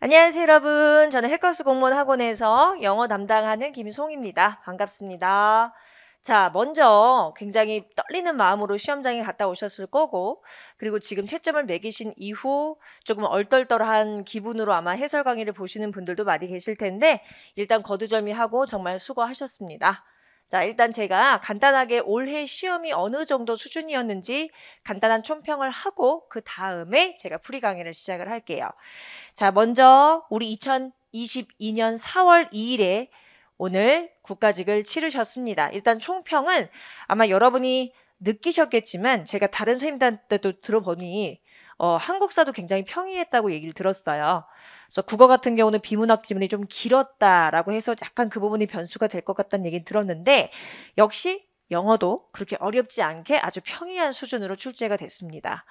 안녕하세요, 여러분. 저는 해커스 공무원 학원에서 영어 담당하는 김송입니다. 반갑습니다. 자, 먼저 굉장히 떨리는 마음으로 시험장에 갔다 오셨을 거고, 그리고 지금 채점을 매기신 이후 조금 얼떨떨한 기분으로 아마 해설 강의를 보시는 분들도 많이 계실 텐데, 일단 거두절미하고 정말 수고하셨습니다. 자, 일단 제가 간단하게 올해 시험이 어느 정도 수준이었는지 간단한 총평을 하고 그 다음에 제가 풀이 강의를 시작을 할게요. 자, 먼저 우리 2022년 4월 2일에 오늘 국가직을 치르셨습니다. 일단 총평은 아마 여러분이 느끼셨겠지만 제가 다른 선생님들한테도 들어보니 한국사도 굉장히 평이했다고 얘기를 들었어요. 그래서 국어 같은 경우는 비문학 지문이 좀 길었다라고 해서 약간 그 부분이 변수가 될 것 같다는 얘기를 들었는데 역시 영어도 그렇게 어렵지 않게 아주 평이한 수준으로 출제가 됐습니다.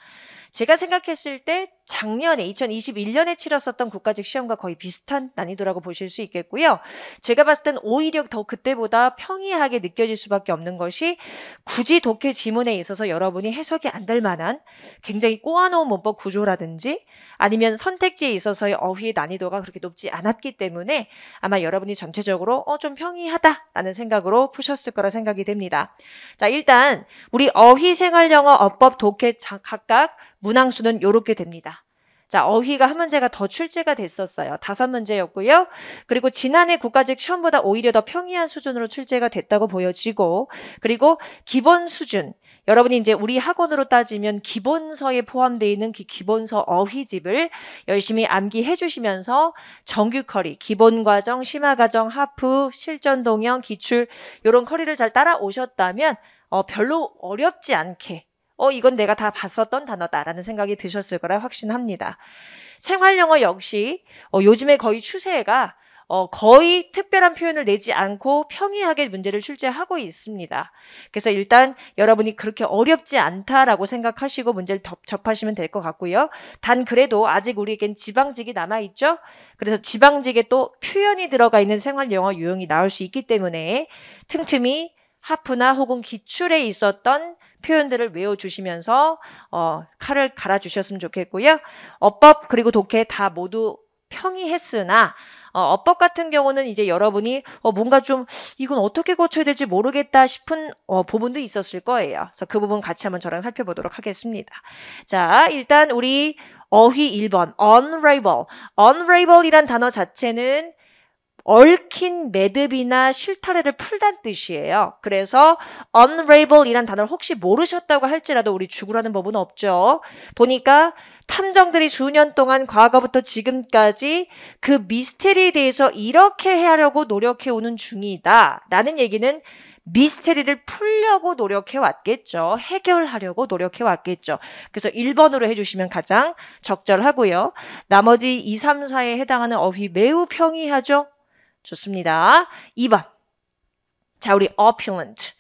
제가 생각했을 때 작년에 2021년에 치렀었던 국가직 시험과 거의 비슷한 난이도라고 보실 수 있겠고요. 제가 봤을 땐 오히려 더 그때보다 평이하게 느껴질 수밖에 없는 것이 굳이 독해 지문에 있어서 여러분이 해석이 안 될 만한 굉장히 꼬아놓은 문법 구조라든지 아니면 선택지에 있어서의 어휘의 난이도가 그렇게 높지 않았기 때문에 아마 여러분이 전체적으로 좀 평이하다라는 생각으로 푸셨을 거라 생각이 됩니다. 자, 일단 우리 어휘, 생활영어, 어법, 독해 각각 문항수는 이렇게 됩니다. 자, 어휘가 한 문제가 더 출제가 됐었어요. 5문제였고요. 그리고 지난해 국가직 시험보다 오히려 더 평이한 수준으로 출제가 됐다고 보여지고, 그리고 기본 수준, 여러분이 이제 우리 학원으로 따지면 기본서에 포함되어 있는 그 기본서 어휘집을 열심히 암기해 주시면서 정규 커리, 기본과정, 심화과정, 하프, 실전 동영, 기출 이런 커리를 잘 따라오셨다면 별로 어렵지 않게 이건 내가 다 봤었던 단어다라는 생각이 드셨을 거라 확신합니다. 생활영어 역시 요즘에 거의 추세가 거의 특별한 표현을 내지 않고 평이하게 문제를 출제하고 있습니다. 그래서 일단 여러분이 그렇게 어렵지 않다라고 생각하시고 문제를 접하시면 될 것 같고요. 단 그래도 아직 우리에겐 지방직이 남아있죠. 그래서 지방직에 또 표현이 들어가 있는 생활영어 유형이 나올 수 있기 때문에 틈틈이 하프나 혹은 기출에 있었던 표현들을 외워주시면서 칼을 갈아주셨으면 좋겠고요. 어법 그리고 독해 다 모두 평이했으나 어법 같은 경우는 이제 여러분이 뭔가 좀 이건 어떻게 고쳐야 될지 모르겠다 싶은 부분도 있었을 거예요. 그래서 그 부분 같이 한번 저랑 살펴보도록 하겠습니다. 자, 일단 우리 어휘 1번 unravel. unravel이란 단어 자체는 얽힌 매듭이나 실타래를 풀단 뜻이에요. 그래서 unravel이란 단어를 혹시 모르셨다고 할지라도 우리 죽으라는 법은 없죠. 보니까 탐정들이 수년 동안 과거부터 지금까지 그 미스테리에 대해서 이렇게 하려고 노력해오는 중이다 라는 얘기는 미스테리를 풀려고 노력해왔겠죠. 해결하려고 노력해왔겠죠. 그래서 1번으로 해주시면 가장 적절하고요. 나머지 2, 3, 4에 해당하는 어휘 매우 평이하죠. 좋습니다. 2번. 자, 우리 opulent.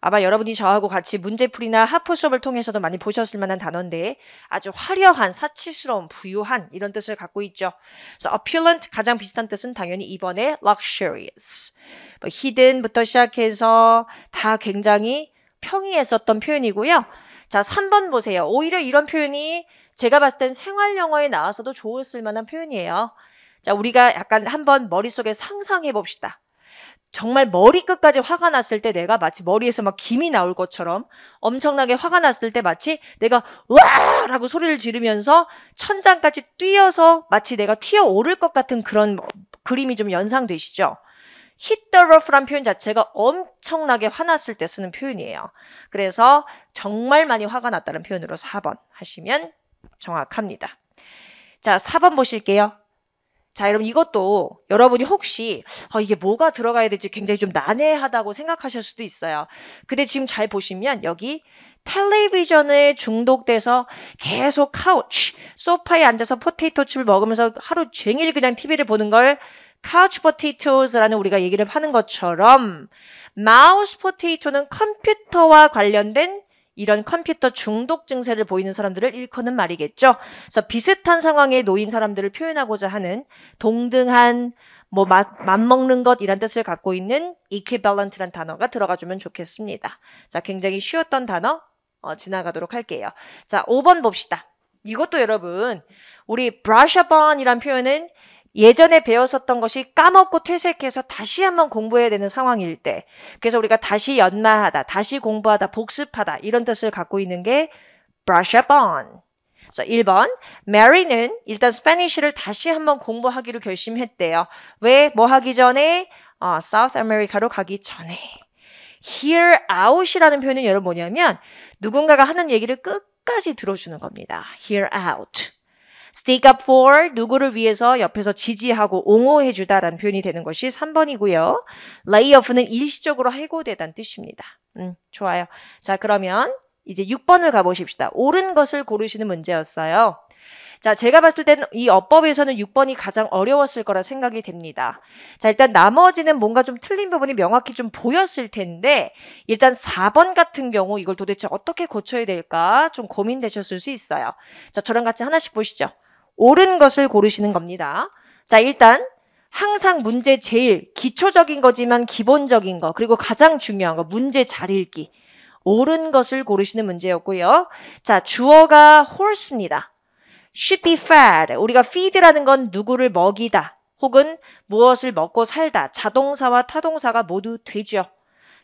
아마 여러분이 저하고 같이 문제풀이나 하프 수업을 통해서도 많이 보셨을 만한 단어인데 아주 화려한, 사치스러운, 부유한 이런 뜻을 갖고 있죠. 그래서 opulent 가장 비슷한 뜻은 당연히 2번의 luxurious. hidden부터 시작해서 다 굉장히 평이했었던 표현이고요. 자, 3번 보세요. 오히려 이런 표현이 제가 봤을 땐 생활영어에 나와서도 좋았을 만한 표현이에요. 자, 우리가 약간 한번 머릿속에 상상해 봅시다. 정말 머리끝까지 화가 났을 때 내가 마치 머리에서 막 김이 나올 것처럼 엄청나게 화가 났을 때 마치 내가 으아! 라고 소리를 지르면서 천장까지 뛰어서 마치 내가 튀어오를 것 같은 그런 그림이 좀 연상되시죠? hit the roof란 표현 자체가 엄청나게 화났을 때 쓰는 표현이에요. 그래서 정말 많이 화가 났다는 표현으로 4번 하시면 정확합니다. 자, 4번 보실게요. 자, 여러분 이것도 여러분이 혹시 이게 뭐가 들어가야 될지 굉장히 좀 난해하다고 생각하실 수도 있어요. 근데 지금 잘 보시면 여기 텔레비전에 중독돼서 계속 카우치, 소파에 앉아서 포테이토 칩을 먹으면서 하루 종일 그냥 TV를 보는 걸 카우치 포테이토스라는 우리가 얘기를 하는 것처럼 마우스 포테이토는 컴퓨터와 관련된 이런 컴퓨터 중독 증세를 보이는 사람들을 일컫는 말이겠죠. 그래서 비슷한 상황에 놓인 사람들을 표현하고자 하는 동등한, 맞먹는 것 이란 뜻을 갖고 있는 equivalent란 단어가 들어가주면 좋겠습니다. 자, 굉장히 쉬웠던 단어 지나가도록 할게요. 자, 5번 봅시다. 이것도 여러분, 우리 brush up on이란 표현은 예전에 배웠었던 것이 까먹고 퇴색해서 다시 한번 공부해야 되는 상황일 때, 그래서 우리가 다시 연마하다, 다시 공부하다, 복습하다 이런 뜻을 갖고 있는 게 brush up on. 그래서 1번, Mary는 일단 스페니쉬를 다시 한번 공부하기로 결심했대요. 왜? 뭐 하기 전에? South America로 가기 전에. Hear out이라는 표현은 여러분 뭐냐면 누군가가 하는 얘기를 끝까지 들어주는 겁니다. Hear out. Stick up for, 누구를 위해서 옆에서 지지하고 옹호해주다라는 표현이 되는 것이 3번이고요. Lay off는 일시적으로 해고되다는 뜻입니다. 좋아요. 자, 그러면 이제 6번을 가보십시다. 옳은 것을 고르시는 문제였어요. 자, 제가 봤을 때는 이 어법에서는 6번이 가장 어려웠을 거라 생각이 됩니다. 자, 일단 나머지는 뭔가 좀 틀린 부분이 명확히 좀 보였을 텐데 일단 4번 같은 경우 이걸 도대체 어떻게 고쳐야 될까 좀 고민되셨을 수 있어요. 자, 저랑 같이 하나씩 보시죠. 옳은 것을 고르시는 겁니다. 자, 일단 항상 문제 제일 기초적인 거지만 기본적인 거 그리고 가장 중요한 거 문제 잘 읽기. 옳은 것을 고르시는 문제였고요. 자, 주어가 horse입니다. Should be fed. 우리가 feed라는 건 누구를 먹이다 혹은 무엇을 먹고 살다. 자동사와 타동사가 모두 되죠.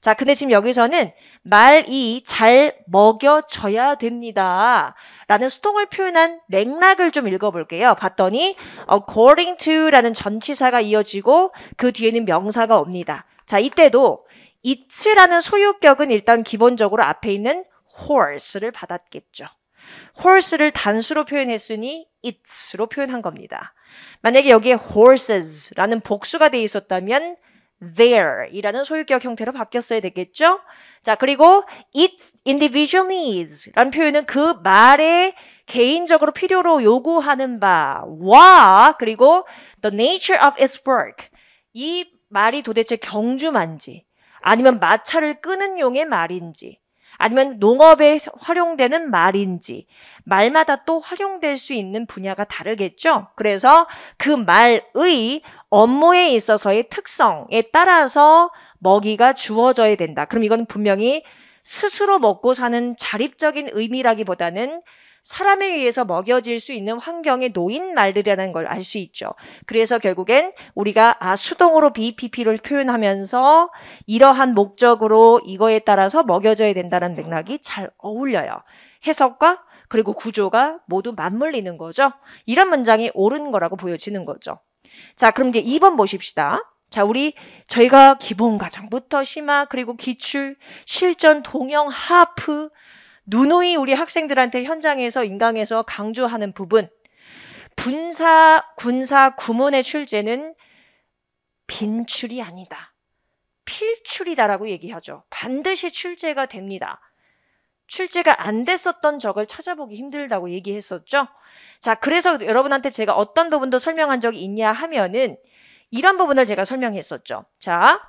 자, 근데 지금 여기서는 말이 잘 먹여져야 됩니다. 라는 수동을 표현한 맥락을 좀 읽어볼게요. 봤더니 according to 라는 전치사가 이어지고 그 뒤에는 명사가 옵니다. 자, 이때도 it라는 소유격은 일단 기본적으로 앞에 있는 horse를 받았겠죠. horse를 단수로 표현했으니 its로 표현한 겁니다. 만약에 여기에 horses라는 복수가 돼 있었다면 their이라는 소유격 형태로 바뀌었어야 되겠죠? 자, 그리고 its individual needs라는 표현은 그 말에 개인적으로 필요로 요구하는 바와 그리고 the nature of its work 이 말이 도대체 경주만지 아니면 마차를 끄는 용의 말인지 아니면 농업에 활용되는 말인지 말마다 또 활용될 수 있는 분야가 다르겠죠. 그래서 그 말의 업무에 있어서의 특성에 따라서 먹이가 주어져야 된다. 그럼 이건 분명히 스스로 먹고 사는 자립적인 의미라기보다는 사람에 의해서 먹여질 수 있는 환경에 놓인 말들이라는 걸 알 수 있죠. 그래서 결국엔 우리가 수동으로 BPP를 표현하면서 이러한 목적으로 이거에 따라서 먹여져야 된다는 맥락이 잘 어울려요. 해석과 그리고 구조가 모두 맞물리는 거죠. 이런 문장이 옳은 거라고 보여지는 거죠. 자, 그럼 이제 2번 보십시다. 자, 저희가 기본 과정부터 심화 그리고 기출, 실전, 동영, 하프 누누이 우리 학생들한테 현장에서 인강에서 강조하는 부분 분사, 군사, 구문의 출제는 빈출이 아니다. 필출이다라고 얘기하죠. 반드시 출제가 됩니다. 출제가 안 됐었던 적을 찾아보기 힘들다고 얘기했었죠. 자, 그래서 여러분한테 제가 어떤 부분도 설명한 적이 있냐 하면은 이런 부분을 제가 설명했었죠. 자,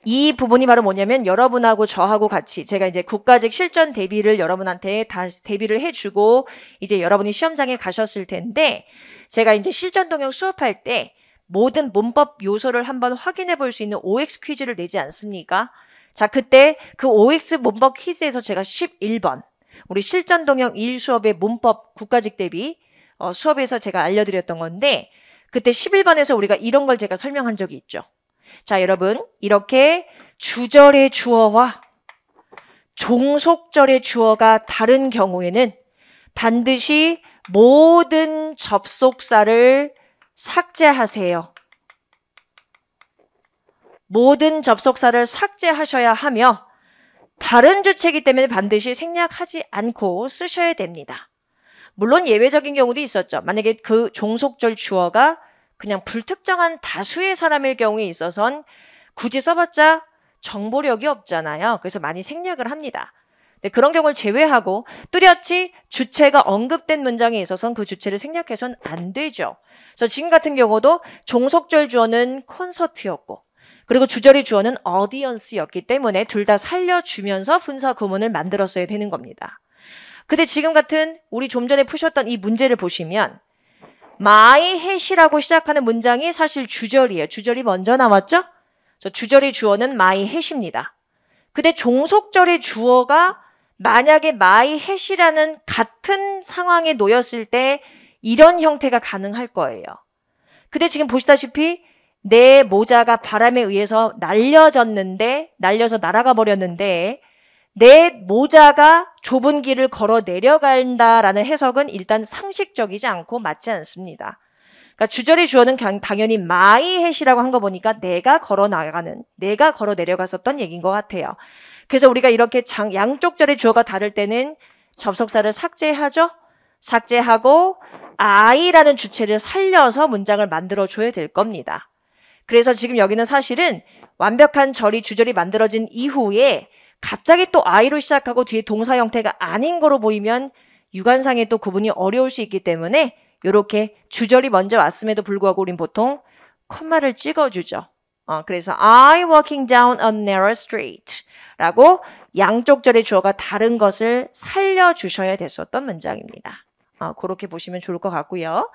이 부분이 바로 뭐냐면 여러분하고 저하고 같이 제가 이제 국가직 실전 대비를 여러분한테 다 대비를 해주고 이제 여러분이 시험장에 가셨을 텐데 제가 이제 실전 동영 수업할 때 모든 문법 요소를 한번 확인해 볼 수 있는 OX 퀴즈를 내지 않습니까? 자, 그때 그 OX 문법 퀴즈에서 제가 11번 우리 실전 동영 1 수업의 문법 국가직 대비 수업에서 제가 알려드렸던 건데 그때 11번에서 우리가 이런 걸 제가 설명한 적이 있죠. 자, 여러분 이렇게 주절의 주어와 종속절의 주어가 다른 경우에는 반드시 모든 접속사를 삭제하세요. 모든 접속사를 삭제하셔야 하며 다른 주체이기 때문에 반드시 생략하지 않고 쓰셔야 됩니다. 물론 예외적인 경우도 있었죠. 만약에 그 종속절 주어가 그냥 불특정한 다수의 사람일 경우에 있어서는 굳이 써봤자 정보력이 없잖아요. 그래서 많이 생략을 합니다. 근데 그런 경우를 제외하고 뚜렷이 주체가 언급된 문장에 있어서는 그 주체를 생략해서는 안 되죠. 그래서 지금 같은 경우도 종속절 주어는 콘서트였고 그리고 주절의 주어는 audience였기 때문에 둘 다 살려주면서 분사 구문을 만들었어야 되는 겁니다. 근데 지금 같은 우리 좀 전에 푸셨던 이 문제를 보시면 my hat이라고 시작하는 문장이 사실 주절이에요. 주절이 먼저 나왔죠? 주절의 주어는 my hat입니다. 근데 종속절의 주어가 만약에 my hat이라는 같은 상황에 놓였을 때 이런 형태가 가능할 거예요. 근데 지금 보시다시피 내 모자가 바람에 의해서 날려서 날아가 버렸는데 내 모자가 좁은 길을 걸어 내려간다라는 해석은 일단 상식적이지 않고 맞지 않습니다. 그러니까 주절의 주어는 당연히 my hat이라고 한 거 보니까 내가 걸어 내려갔었던 얘기인 것 같아요. 그래서 우리가 이렇게 양쪽 절의 주어가 다를 때는 접속사를 삭제하죠. 삭제하고 I라는 주체를 살려서 문장을 만들어줘야 될 겁니다. 그래서 지금 여기는 사실은 완벽한 주절이 만들어진 이후에 갑자기 또 I로 시작하고 뒤에 동사 형태가 아닌 거로 보이면 유관상에 또 구분이 어려울 수 있기 때문에 이렇게 주절이 먼저 왔음에도 불구하고 우린 보통 콤마를 찍어주죠. 그래서 I'm walking down a narrow street 라고 양쪽 절의 주어가 다른 것을 살려주셔야 됐었던 문장입니다. 그렇게 보시면 좋을 것 같고요.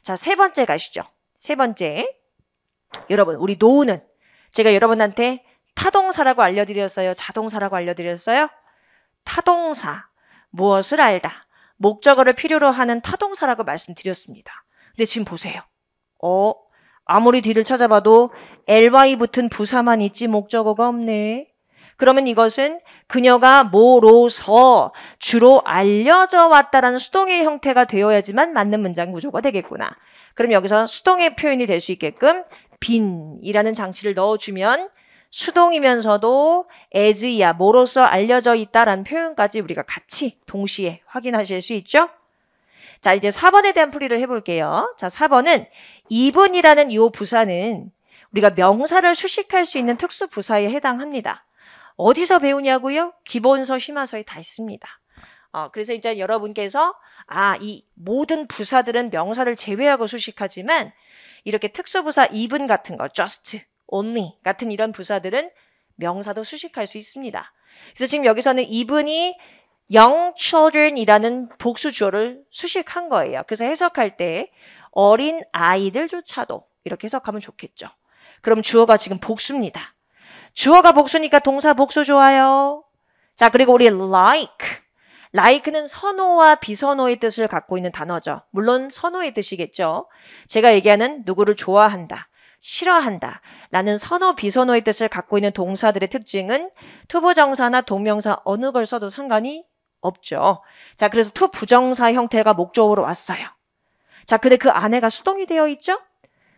자, 세 번째 가시죠. 세 번째. 여러분, 우리 노우는 제가 여러분한테 타동사라고 알려드렸어요? 자동사라고 알려드렸어요? 타동사. 무엇을 알다. 목적어를 필요로 하는 타동사라고 말씀드렸습니다. 근데 지금 보세요. 아무리 뒤를 찾아봐도 ly 붙은 부사만 있지 목적어가 없네. 그러면 이것은 그녀가 뭐로서 주로 알려져 왔다라는 수동의 형태가 되어야지만 맞는 문장 구조가 되겠구나. 그럼 여기서 수동의 표현이 될 수 있게끔 been이라는 장치를 넣어주면 수동이면서도 as야 뭐로서 알려져 있다라는 표현까지 우리가 같이 동시에 확인하실 수 있죠? 자, 이제 4번에 대한 풀이를 해볼게요. 자, 4번은 even이라는 이 부사는 우리가 명사를 수식할 수 있는 특수 부사에 해당합니다. 어디서 배우냐고요? 기본서, 심화서에 다 있습니다. 그래서 이제 여러분께서 이 모든 부사들은 명사를 제외하고 수식하지만 이렇게 특수부사 even 같은 거, just, only 같은 이런 부사들은 명사도 수식할 수 있습니다. 그래서 지금 여기서는 even이 young children이라는 복수 주어를 수식한 거예요. 그래서 해석할 때 어린 아이들조차도 이렇게 해석하면 좋겠죠. 그럼 주어가 지금 복수입니다. 주어가 복수니까 동사 복수 좋아요. 자, 그리고 우리 like는 선호와 비선호의 뜻을 갖고 있는 단어죠. 물론 선호의 뜻이겠죠. 제가 얘기하는 누구를 좋아한다, 싫어한다 라는 선호, 비선호의 뜻을 갖고 있는 동사들의 특징은 투부정사나 동명사 어느 걸 써도 상관이 없죠. 자, 그래서 투부정사 형태가 목적으로 왔어요. 자, 근데 그 안에가 수동이 되어 있죠?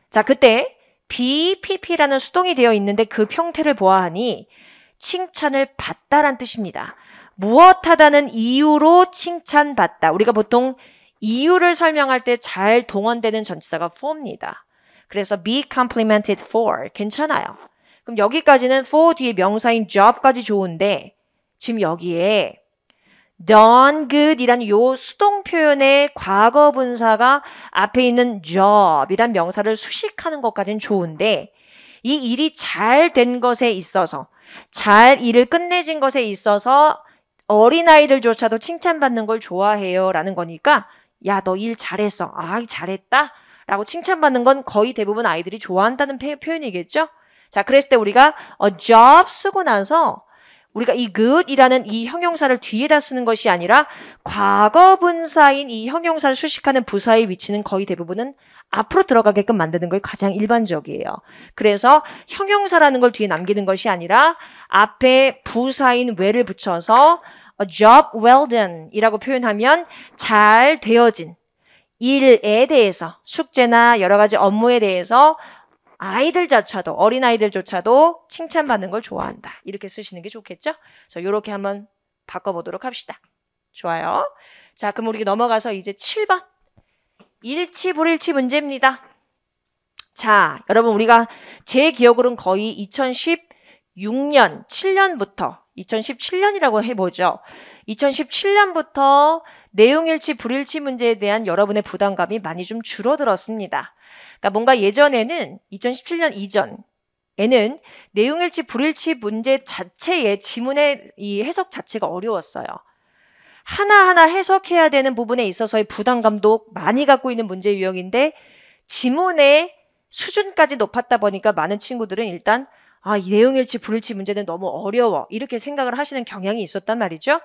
자, 그때 BPP라는 수동이 되어 있는데 그 형태를 보아하니 칭찬을 받다란 뜻입니다. 무엇하다는 이유로 칭찬받다. 우리가 보통 이유를 설명할 때 잘 동원되는 전치사가 for입니다. 그래서 be complimented for 괜찮아요. 그럼 여기까지는 for 뒤에 명사인 job까지 좋은데 지금 여기에 done good이라는 요 수동 표현의 과거 분사가 앞에 있는 job이란 명사를 수식하는 것까지는 좋은데 이 일이 잘 된 것에 있어서 잘 일을 끝내진 것에 있어서 어린아이들조차도 칭찬받는 걸 좋아해요 라는 거니까 야, 너 일 잘했어. 잘했다 라고 칭찬받는 건 거의 대부분 아이들이 좋아한다는 표현이겠죠? 자, 그랬을 때 우리가 a job 쓰고 나서 우리가 이 good이라는 이 형용사를 뒤에다 쓰는 것이 아니라 과거 분사인 이 형용사를 수식하는 부사의 위치는 거의 대부분은 앞으로 들어가게끔 만드는 걸 가장 일반적이에요. 그래서 형용사라는 걸 뒤에 남기는 것이 아니라 앞에 부사인 well을 붙여서 a job well done 이라고 표현하면 잘 되어진 일에 대해서 숙제나 여러 가지 업무에 대해서 아이들조차도 어린아이들조차도 칭찬받는 걸 좋아한다. 이렇게 쓰시는 게 좋겠죠? 그래서 이렇게 한번 바꿔보도록 합시다. 좋아요. 자, 그럼 우리 넘어가서 이제 7번. 일치 불일치 문제입니다. 자, 여러분 우리가 제 기억으로는 거의 2016년, 7년부터 2017년이라고 해보죠. 2017년부터 내용일치 불일치 문제에 대한 여러분의 부담감이 많이 좀 줄어들었습니다. 그러니까 뭔가 예전에는 2017년 이전에는 내용일치 불일치 문제 자체의 지문의 이 해석 자체가 어려웠어요. 하나하나 해석해야 되는 부분에 있어서의 부담감도 많이 갖고 있는 문제 유형인데 지문의 수준까지 높았다 보니까 많은 친구들은 일단 이 내용일치 불일치 문제는 너무 어려워 이렇게 생각을 하시는 경향이 있었단 말이죠.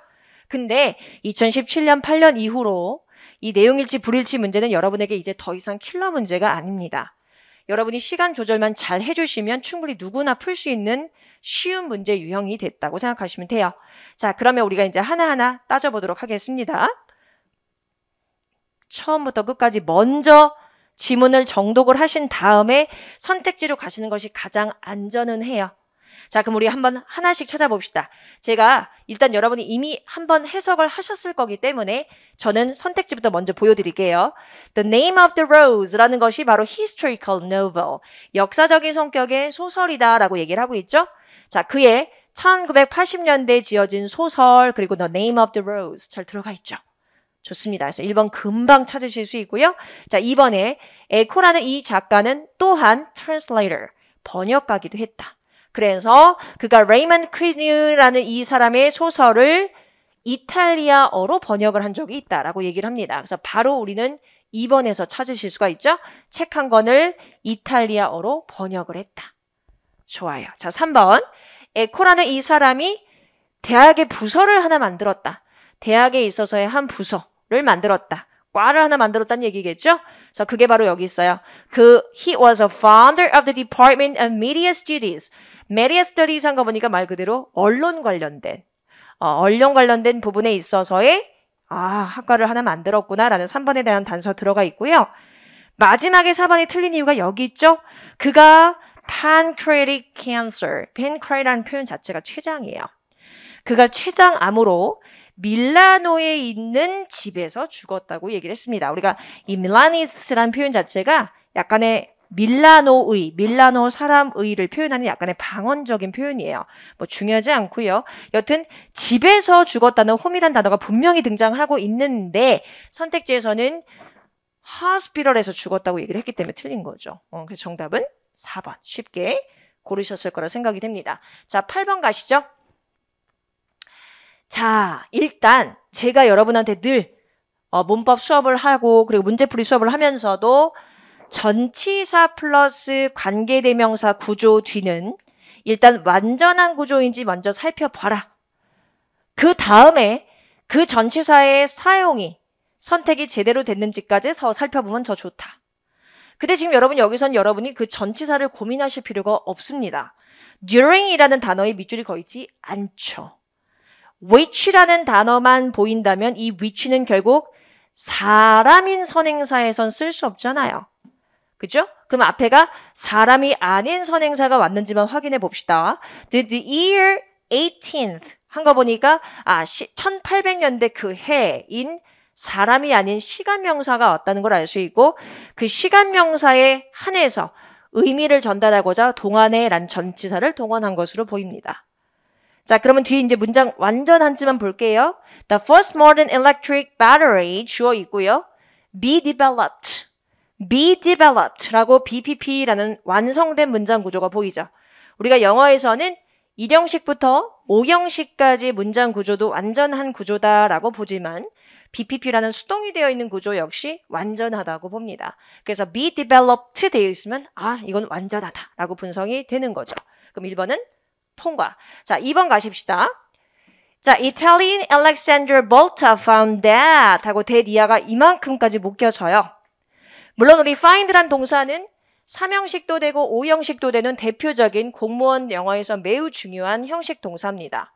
근데 2017년 8년 이후로 이 내용일치 불일치 문제는 여러분에게 이제 더 이상 킬러 문제가 아닙니다. 여러분이 시간 조절만 잘 해주시면 충분히 누구나 풀 수 있는 쉬운 문제 유형이 됐다고 생각하시면 돼요. 자, 그러면 우리가 이제 하나하나 따져보도록 하겠습니다. 처음부터 끝까지 먼저 지문을 정독을 하신 다음에 선택지로 가시는 것이 가장 안전은 해요. 자, 그럼 우리 한번 하나씩 찾아봅시다. 제가 일단 여러분이 이미 한번 해석을 하셨을 거기 때문에 저는 선택지부터 먼저 보여드릴게요. The Name of the Rose라는 것이 바로 historical novel, 역사적인 성격의 소설이다라고 얘기를 하고 있죠. 자, 그의 1980년대에 지어진 소설 그리고 The Name of the Rose 잘 들어가 있죠. 좋습니다. 그래서 1번 금방 찾으실 수 있고요. 자, 2번에 에코라는 이 작가는 또한 translator, 번역가기도 했다. 그래서 그가 레이먼 퀴뉴라는 이 사람의 소설을 이탈리아어로 번역을 한 적이 있다라고 얘기를 합니다. 그래서 바로 우리는 2번에서 찾으실 수가 있죠. 책 한 권을 이탈리아어로 번역을 했다. 좋아요. 자, 3번. 에코라는 이 사람이 대학의 부서를 하나 만들었다. 대학에 있어서의 한 부서를 만들었다. 과를 하나 만들었다는 얘기겠죠? 그래서 그게 바로 여기 있어요. He was a founder of the Department of Media Studies. Media Studies 한 거 보니까 말 그대로 언론 관련된 부분에 있어서의 학과를 하나 만들었구나라는 3번에 대한 단서 들어가 있고요. 마지막에 4번이 틀린 이유가 여기 있죠? 그가 pancreatic cancer, pancreas라는 표현 자체가 췌장이에요. 그가 췌장암으로 밀라노에 있는 집에서 죽었다고 얘기를 했습니다. 우리가 이 밀라니스라는 표현 자체가 약간의 밀라노 사람의를 표현하는 약간의 방언적인 표현이에요. 뭐 중요하지 않고요. 여튼 집에서 죽었다는 홈이란 단어가 분명히 등장하고 있는데 선택지에서는 hospital에서 죽었다고 얘기를 했기 때문에 틀린 거죠. 그래서 정답은 4번 쉽게 고르셨을 거라 생각이 됩니다. 자, 8번 가시죠. 자, 일단 제가 여러분한테 늘 문법 수업을 하고 그리고 문제풀이 수업을 하면서도 전치사 플러스 관계대명사 구조 뒤는 일단 완전한 구조인지 먼저 살펴봐라. 그 다음에 그 전치사의 사용이 선택이 제대로 됐는지까지 더 살펴보면 더 좋다. 근데 지금 여기선 여러분이 그 전치사를 고민하실 필요가 없습니다. during이라는 단어의 밑줄이 거의 있지 않죠. which라는 단어만 보인다면 이 which는 결국 사람인 선행사에선 쓸 수 없잖아요. 그죠? 그럼 앞에가 사람이 아닌 선행사가 왔는지만 확인해 봅시다. Did the year 18th 한 거 보니까 1800년대 그 해인 사람이 아닌 시간명사가 왔다는 걸 알 수 있고 그 시간명사에 한해서 의미를 전달하고자 동안에란 전치사를 동원한 것으로 보입니다. 자, 그러면 뒤에 이제 문장 완전한지만 볼게요. The first modern electric battery 주어 있고요. be developed라고 BPP라는 완성된 문장 구조가 보이죠. 우리가 영어에서는 1형식부터 5형식까지 문장 구조도 완전한 구조다라고 보지만 BPP라는 수동이 되어 있는 구조 역시 완전하다고 봅니다. 그래서 be developed 되어 있으면 이건 완전하다라고 분석이 되는 거죠. 그럼 1번은 통과. 자, 2번 가십시다. 자, Italian Alexander Volta found that 하고 that 이하가 이만큼까지 묶여져요. 물론 우리 find란 동사는 3형식도 되고 5형식도 되는 대표적인 공무원 영어에서 매우 중요한 형식 동사입니다.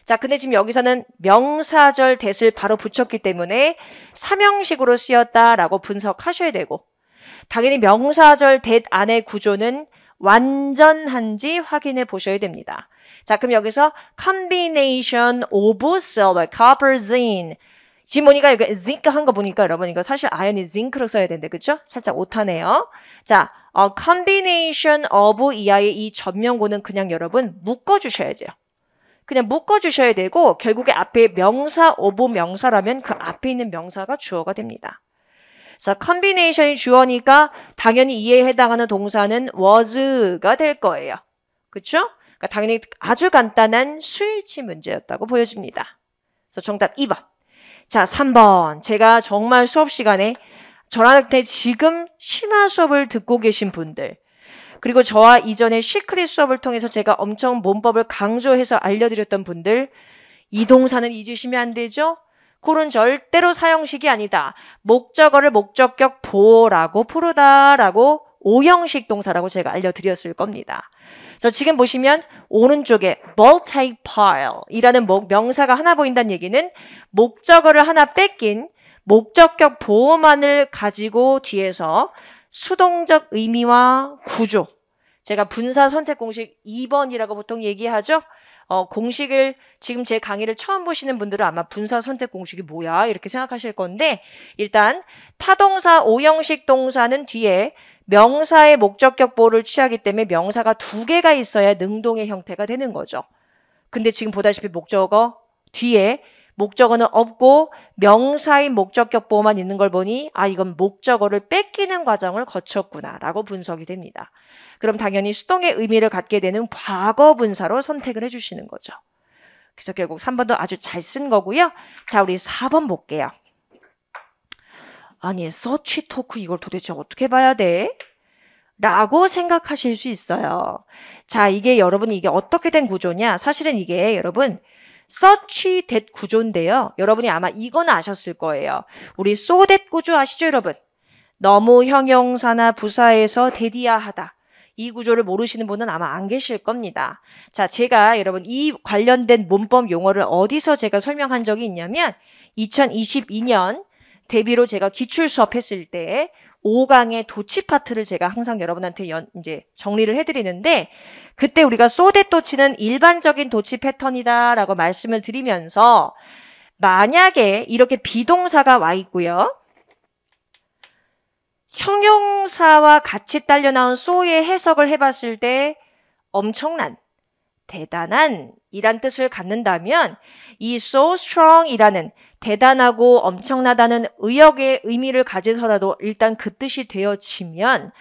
자, 근데 지금 여기서는 명사절 that을 바로 붙였기 때문에 3형식으로 쓰였다라고 분석하셔야 되고 당연히 명사절 that 안의 구조는 완전한지 확인해 보셔야 됩니다. 자, 그럼 여기서 combination of silver, copper, zinc. 지금 보니까 이거 zinc 한 거 보니까 여러분 이거 사실 iron이 zinc로 써야 되는데 그쵸? 살짝 오타네요. 자, combination of 이하의 이 전명구는 그냥 여러분 묶어주셔야 돼요. 그냥 묶어주셔야 되고 결국에 앞에 명사 of 명사라면 그 앞에 있는 명사가 주어가 됩니다. 자, combination이 주어니까 당연히 이에 해당하는 동사는 was가 될 거예요. 그렇죠? 그러니까 당연히 아주 간단한 수일치 문제였다고 보여집니다. 그래서 정답 2번. 자, 3번. 제가 정말 수업 시간에 저한테 지금 심화 수업을 듣고 계신 분들 그리고 저와 이전에 시크릿 수업을 통해서 제가 엄청 문법을 강조해서 알려드렸던 분들 이 동사는 잊으시면 안 되죠? 콜은 절대로 사형식이 아니다. 목적어를 목적격 보라고 부르다라고 5형식 동사라고 제가 알려드렸을 겁니다. 그래서 지금 보시면 오른쪽에 multipile 이라는 명사가 하나 보인다는 얘기는 목적어를 하나 뺏긴 목적격 보호만을 가지고 뒤에서 수동적 의미와 구조, 제가 분사 선택 공식 2번이라고 보통 얘기하죠. 공식을 지금 제 강의를 처음 보시는 분들은 아마 분사 선택 공식이 뭐야 이렇게 생각하실 건데, 일단 타동사 5형식 동사는 뒤에 명사의 목적격 보호를 취하기 때문에 명사가 2개가 있어야 능동의 형태가 되는 거죠. 근데 지금 보다시피 목적어 뒤에 목적어는 없고 명사인 목적격 보호만 있는 걸 보니 이건 목적어를 뺏기는 과정을 거쳤구나 라고 분석이 됩니다. 그럼 당연히 수동의 의미를 갖게 되는 과거 분사로 선택을 해주시는 거죠. 그래서 결국 3번도 아주 잘 쓴 거고요. 자, 우리 4번 볼게요. 아니, 서치 토크 이걸 도대체 어떻게 봐야 돼? 라고 생각하실 수 있어요. 자, 이게 어떻게 된 구조냐? 사실은 이게 여러분 search that 구조인데요. 여러분이 아마 이거는 아셨을 거예요. 우리 so that 구조 아시죠, 여러분? 너무 형용사나 부사에서 대디야 하다. 이 구조를 모르시는 분은 아마 안 계실 겁니다. 자, 제가 여러분 이 관련된 문법 용어를 어디서 제가 설명한 적이 있냐면 2022년 대비로 제가 기출 수업했을 때 5강의 도치 파트를 제가 항상 여러분한테 이제 정리를 해드리는데, 그때 우리가 쏘댓 도치는 일반적인 도치 패턴이다라고 말씀을 드리면서, 만약에 이렇게 비동사가 와 있고요. 형용사와 같이 딸려 나온 so의 해석을 해봤을 때 엄청난, 대단한 이란 뜻을 갖는다면 이 so strong 이라는 대단하고 엄청나다는 의역의 의미를 가져서라도 일단 그 뜻이 되어지면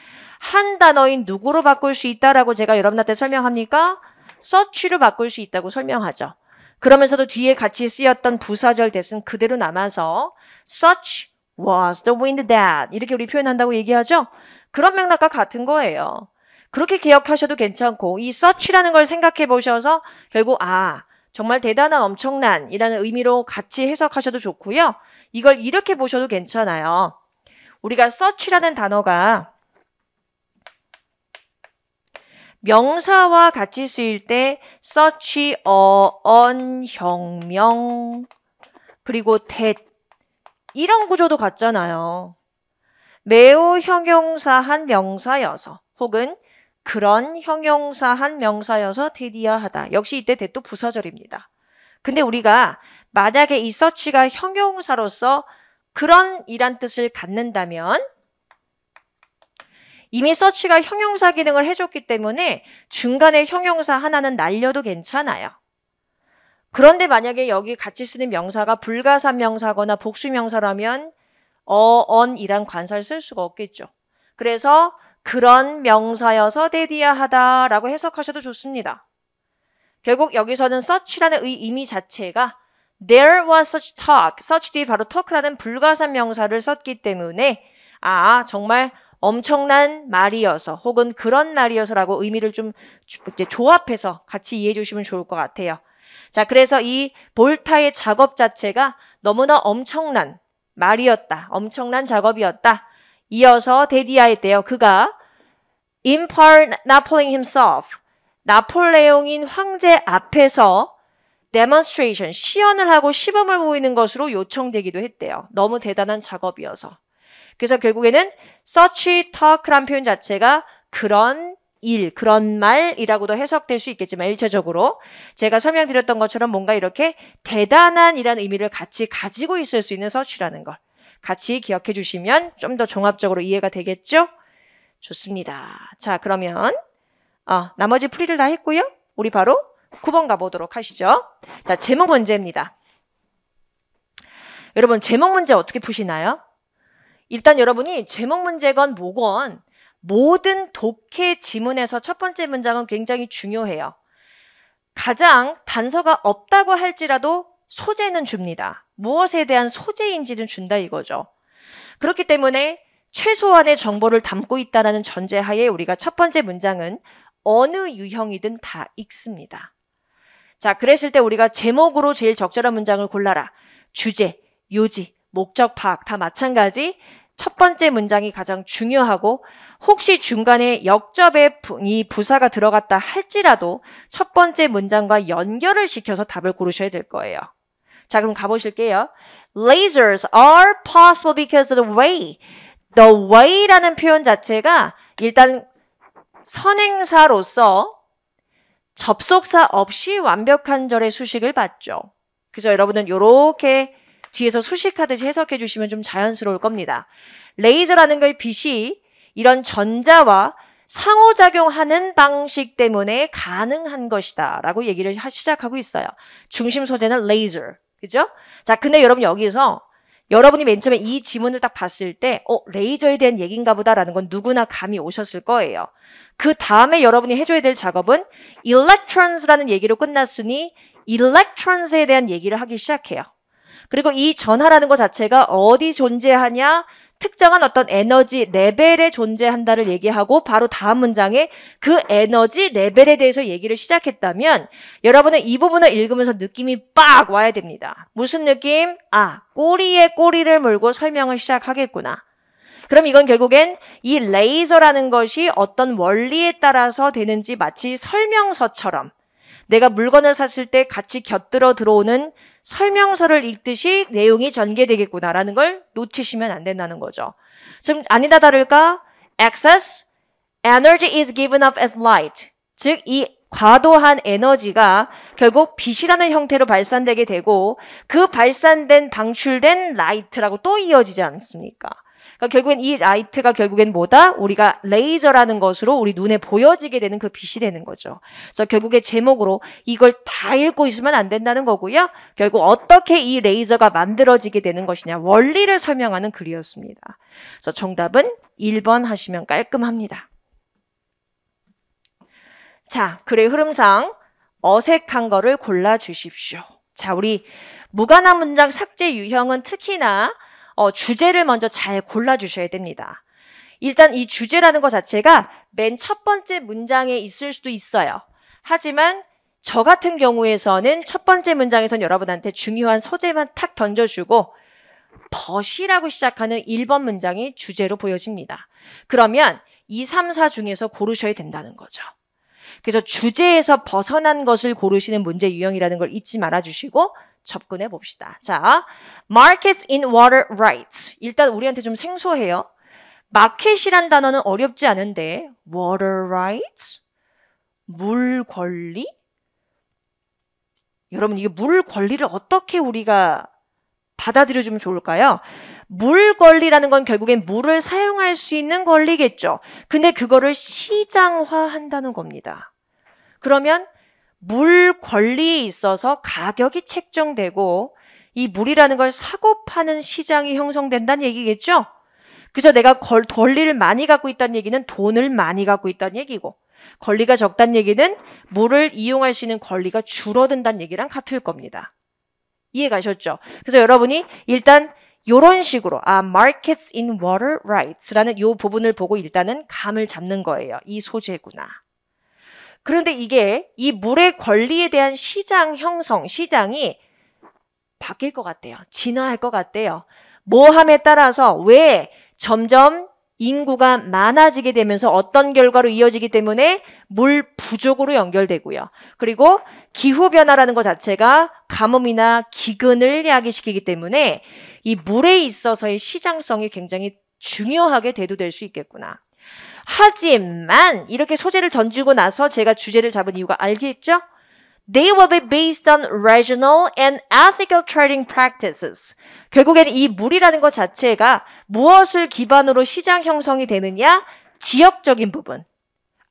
한 단어인 누구로 바꿀 수 있다라고 제가 여러분한테 설명합니까? such로 바꿀 수 있다고 설명하죠. 그러면서도 뒤에 같이 쓰였던 부사절 대신 그대로 남아서 such was the wind that 이렇게 우리 표현한다고 얘기하죠. 그런 맥락과 같은 거예요. 그렇게 기억하셔도 괜찮고 이 such라는 걸 생각해 보셔서 결국 정말 대단한 엄청난 이라는 의미로 같이 해석하셔도 좋고요. 이걸 이렇게 보셔도 괜찮아요. 우리가 such라는 단어가 명사와 같이 쓰일 때 such, 혁명, 그리고 that 이런 구조도 같잖아요. 매우 형용사한 명사여서 혹은 그런 형용사한 명사여서 대디야하다. 역시 이때 대도 부사절입니다. 근데 우리가 만약에 이 서치가 형용사로서 그런 이란 뜻을 갖는다면 이미 서치가 형용사 기능을 해줬기 때문에 중간에 형용사 하나는 날려도 괜찮아요. 그런데 만약에 여기 같이 쓰는 명사가 불가산 명사거나 복수 명사라면 on이란 관사를 쓸 수가 없겠죠. 그래서 그런 명사여서 대디야 하다라고 해석하셔도 좋습니다. 결국 여기서는 such라는 의미 자체가 there was such talk, such 뒤에 바로 talk라는 불가산 명사를 썼기 때문에 정말 엄청난 말이어서 혹은 그런 말이어서라고 의미를 좀 이제 조합해서 같이 이해해 주시면 좋을 것 같아요. 자, 그래서 이 볼타의 작업 자체가 너무나 엄청난 말이었다. 엄청난 작업이었다. 이어서 대디야했대요. 그가 Emperor Napoleon himself, 나폴레옹인 황제 앞에서 demonstration, 시연을 하고 시범을 보이는 것으로 요청되기도 했대요. 너무 대단한 작업이어서. 그래서 결국에는 such talk란 표현 자체가 그런 일, 그런 말이라고도 해석될 수 있겠지만 일차적으로 제가 설명드렸던 것처럼 뭔가 이렇게 대단한 이라는 의미를 같이 가지고 있을 수 있는 such라는 걸 같이 기억해 주시면 좀 더 종합적으로 이해가 되겠죠? 좋습니다. 자, 그러면 나머지 풀이를 다 했고요. 우리 바로 9번 가보도록 하시죠. 자, 제목 문제입니다. 여러분, 제목 문제 어떻게 푸시나요? 일단 여러분이 제목 문제건 뭐건 모든 독해 지문에서 첫 번째 문장은 굉장히 중요해요. 가장 단서가 없다고 할지라도 소재는 줍니다. 무엇에 대한 소재인지는 준다 이거죠. 그렇기 때문에 최소한의 정보를 담고 있다는 전제하에 우리가 첫 번째 문장은 어느 유형이든 다 읽습니다. 자, 그랬을 때 우리가 제목으로 제일 적절한 문장을 골라라. 주제, 요지, 목적 파악 다 마찬가지. 첫 번째 문장이 가장 중요하고 혹시 중간에 역접에 이 부사가 들어갔다 할지라도 첫 번째 문장과 연결을 시켜서 답을 고르셔야 될 거예요. 자, 그럼 가보실게요. Lasers are possible because of the way. The way라는 표현 자체가 일단 선행사로서 접속사 없이 완벽한 절의 수식을 받죠. 그래서 여러분은 이렇게 뒤에서 수식하듯이 해석해 주시면 좀 자연스러울 겁니다. 레이저라는 걸 빛이 이런 전자와 상호작용하는 방식 때문에 가능한 것이다 라고 얘기를 시작하고 있어요. 중심 소재는 레이저. 그죠? 자, 근데 여러분 여기서 여러분이 맨 처음에 이 지문을 딱 봤을 때 레이저에 대한 얘기인가 보다라는 건 누구나 감이 오셨을 거예요. 그 다음에 여러분이 해줘야 될 작업은 electrons라는 얘기로 끝났으니 electrons에 대한 얘기를 하기 시작해요. 그리고 이 전하라는 것 자체가 어디 존재하냐? 특정한 어떤 에너지 레벨에 존재한다를 얘기하고 바로 다음 문장에 그 에너지 레벨에 대해서 얘기를 시작했다면 여러분은 이 부분을 읽으면서 느낌이 빡 와야 됩니다. 무슨 느낌? 꼬리에 꼬리를 물고 설명을 시작하겠구나. 그럼 이건 결국엔 이 레이저라는 것이 어떤 원리에 따라서 되는지 마치 설명서처럼 내가 물건을 샀을 때 같이 곁들어 들어오는 설명서를 읽듯이 내용이 전개되겠구나라는 걸 놓치시면 안 된다는 거죠. 지금 아니다 다를까? Excess energy is given off as light. 즉, 이 과도한 에너지가 결국 빛이라는 형태로 발산되게 되고 그 발산된 방출된 라이트라고 또 이어지지 않습니까? 그러니까 결국엔 이 라이트가 결국엔 뭐다? 우리가 레이저라는 것으로 우리 눈에 보여지게 되는 그 빛이 되는 거죠. 그래서 결국에 제목으로 이걸 다 읽고 있으면 안 된다는 거고요. 결국 어떻게 이 레이저가 만들어지게 되는 것이냐 원리를 설명하는 글이었습니다. 그래서 정답은 1번 하시면 깔끔합니다. 자, 글의 흐름상 어색한 거를 골라주십시오. 자, 우리 무관한 문장 삭제 유형은 특히나 주제를 먼저 잘 골라주셔야 됩니다. 일단 이 주제라는 것 자체가 맨 첫 번째 문장에 있을 수도 있어요. 하지만 저 같은 경우에서는 첫 번째 문장에선 여러분한테 중요한 소재만 탁 던져주고 벗이라고 시작하는 1번 문장이 주제로 보여집니다. 그러면 2, 3, 4 중에서 고르셔야 된다는 거죠. 그래서 주제에서 벗어난 것을 고르시는 문제 유형이라는 걸 잊지 말아주시고 접근해 봅시다. 자, markets in water rights. 일단 우리한테 좀 생소해요. 마켓이란 단어는 어렵지 않은데 water rights? 물 권리? 여러분, 이게 물 권리를 어떻게 우리가 받아들여주면 좋을까요? 물 권리라는 건 결국엔 물을 사용할 수 있는 권리겠죠. 근데 그거를 시장화한다는 겁니다. 그러면 물 권리에 있어서 가격이 책정되고 이 물이라는 걸 사고 파는 시장이 형성된다는 얘기겠죠? 그래서 내가 권리를 많이 갖고 있다는 얘기는 돈을 많이 갖고 있다는 얘기고 권리가 적다는 얘기는 물을 이용할 수 있는 권리가 줄어든다는 얘기랑 같을 겁니다. 이해 가셨죠? 그래서 여러분이 일단 이런 식으로 markets in water rights라는 이 부분을 보고 일단은 감을 잡는 거예요. 이 소재구나. 그런데 이게 이 물의 권리에 대한 시장 형성, 시장이 바뀔 것 같대요. 진화할 것 같대요. 뭐함에 따라서 왜 점점 인구가 많아지게 되면서 어떤 결과로 이어지기 때문에 물 부족으로 연결되고요. 그리고 기후변화라는 것 자체가 가뭄이나 기근을 야기시키기 때문에 이 물에 있어서의 시장성이 굉장히 중요하게 대두될 수 있겠구나. 하지만 이렇게 소재를 던지고 나서 제가 주제를 잡은 이유가 알겠죠? They will be based on regional and ethical trading practices. 결국에는 이 물이라는 것 자체가 무엇을 기반으로 시장 형성이 되느냐? 지역적인 부분.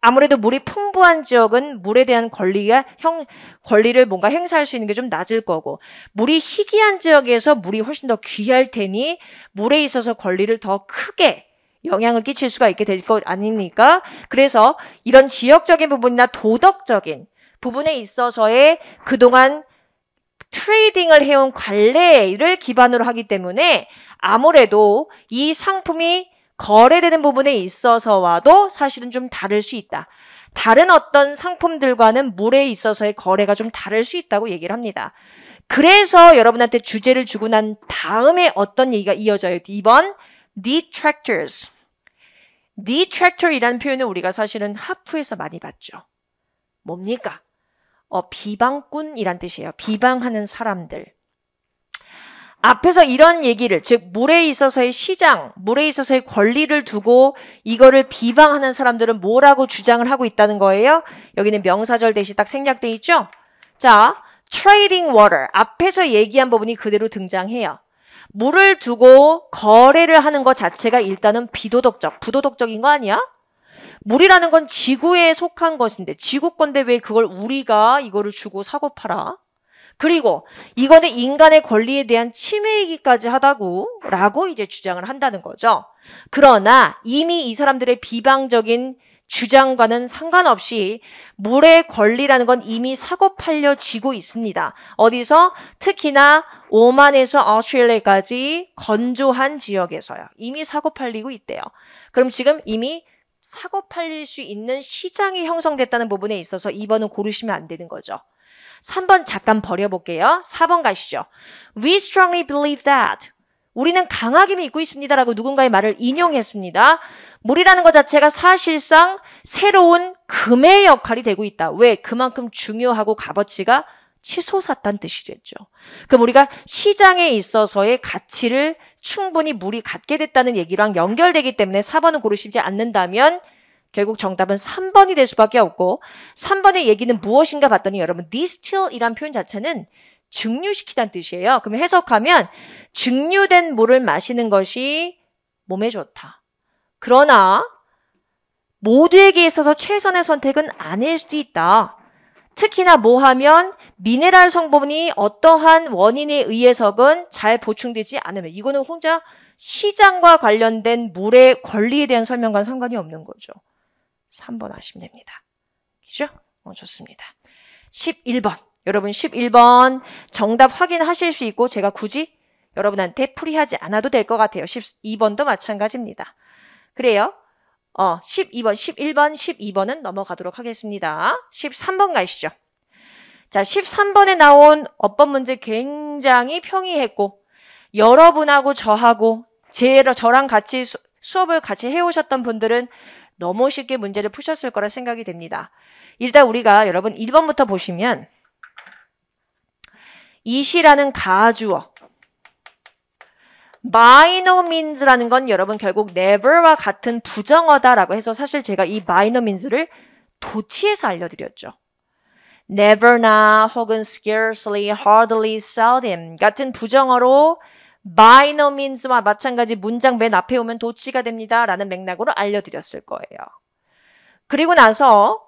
아무래도 물이 풍부한 지역은 물에 대한 권리를 뭔가 행사할 수 있는 게 좀 낮을 거고, 물이 희귀한 지역에서 물이 훨씬 더 귀할 테니 물에 있어서 권리를 더 크게 영향을 끼칠 수가 있게 될 것 아닙니까? 그래서 이런 지역적인 부분이나 도덕적인 부분에 있어서의 그동안 트레이딩을 해온 관례를 기반으로 하기 때문에 아무래도 이 상품이 거래되는 부분에 있어서와도 사실은 좀 다를 수 있다. 다른 어떤 상품들과는 물에 있어서의 거래가 좀 다를 수 있다고 얘기를 합니다. 그래서 여러분한테 주제를 주고 난 다음에 어떤 얘기가 이어져요? 2번, detractors. detractor이라는 표현은 우리가 사실은 하프에서 많이 봤죠. 뭡니까? 비방꾼이란 뜻이에요. 비방하는 사람들. 앞에서 이런 얘기를, 즉 물에 있어서의 시장, 물에 있어서의 권리를 두고 이거를 비방하는 사람들은 뭐라고 주장을 하고 있다는 거예요? 여기는 명사절 대신 딱 생략돼 있죠? 자, trading water. 앞에서 얘기한 부분이 그대로 등장해요. 물을 두고 거래를 하는 것 자체가 일단은 비도덕적, 부도덕적인 거 아니야? 물이라는 건 지구에 속한 것인데, 지구 건데 왜 그걸 우리가 이거를 주고 사고 팔아? 그리고 이거는 인간의 권리에 대한 침해이기까지 하다고 라고 이제 주장을 한다는 거죠. 그러나 이미 이 사람들의 비방적인 주장과는 상관없이 물의 권리라는 건 이미 사고 팔려지고 있습니다. 어디서? 특히나 오만에서 오스트레일리아까지 건조한 지역에서요. 이미 사고 팔리고 있대요. 그럼 지금 이미 사고 팔릴 수 있는 시장이 형성됐다는 부분에 있어서 2번은 고르시면 안 되는 거죠. 3번 잠깐 버려볼게요. 4번 가시죠. We strongly believe that. 우리는 강하게 믿고 있습니다. 라고 누군가의 말을 인용했습니다. 물이라는 것 자체가 사실상 새로운 금의 역할이 되고 있다. 왜? 그만큼 중요하고 값어치가 치솟았다는 뜻이겠죠. 그럼 우리가 시장에 있어서의 가치를 충분히 물이 갖게 됐다는 얘기랑 연결되기 때문에 4번은 고르시지 않는다면 결국 정답은 3번이 될 수밖에 없고 3번의 얘기는 무엇인가 봤더니 여러분 distill이란 표현 자체는 증류시키다는 뜻이에요. 그럼 해석하면 증류된 물을 마시는 것이 몸에 좋다. 그러나 모두에게 있어서 최선의 선택은 아닐 수도 있다. 특히나 뭐하면 미네랄 성분이 어떠한 원인에 의해서건 잘 보충되지 않으면 이거는 혼자 시장과 관련된 물의 권리에 대한 설명과는 상관이 없는 거죠. 3번 하시면 됩니다. 그죠? 좋습니다. 11번. 여러분 11번 정답 확인하실 수 있고 제가 굳이 여러분한테 풀이하지 않아도 될 것 같아요. 12번도 마찬가지입니다. 그래요. 11번, 12번은 넘어가도록 하겠습니다. 13번 가시죠. 자, 13번에 나온 어법 문제 굉장히 평이했고 여러분하고 저하고 저랑 같이 수업을 같이 해오셨던 분들은 너무 쉽게 문제를 푸셨을 거라 생각이 됩니다. 일단 우리가 여러분 1번부터 보시면 it이라는 가주어 minor means라는 건 여러분 결국 never와 같은 부정어다라고 해서 사실 제가 이 minor means를 도치에서 알려드렸죠. never나 혹은 scarcely, hardly, seldom 같은 부정어로 minor means와 마찬가지 문장 맨 앞에 오면 도치가 됩니다. 라는 맥락으로 알려드렸을 거예요. 그리고 나서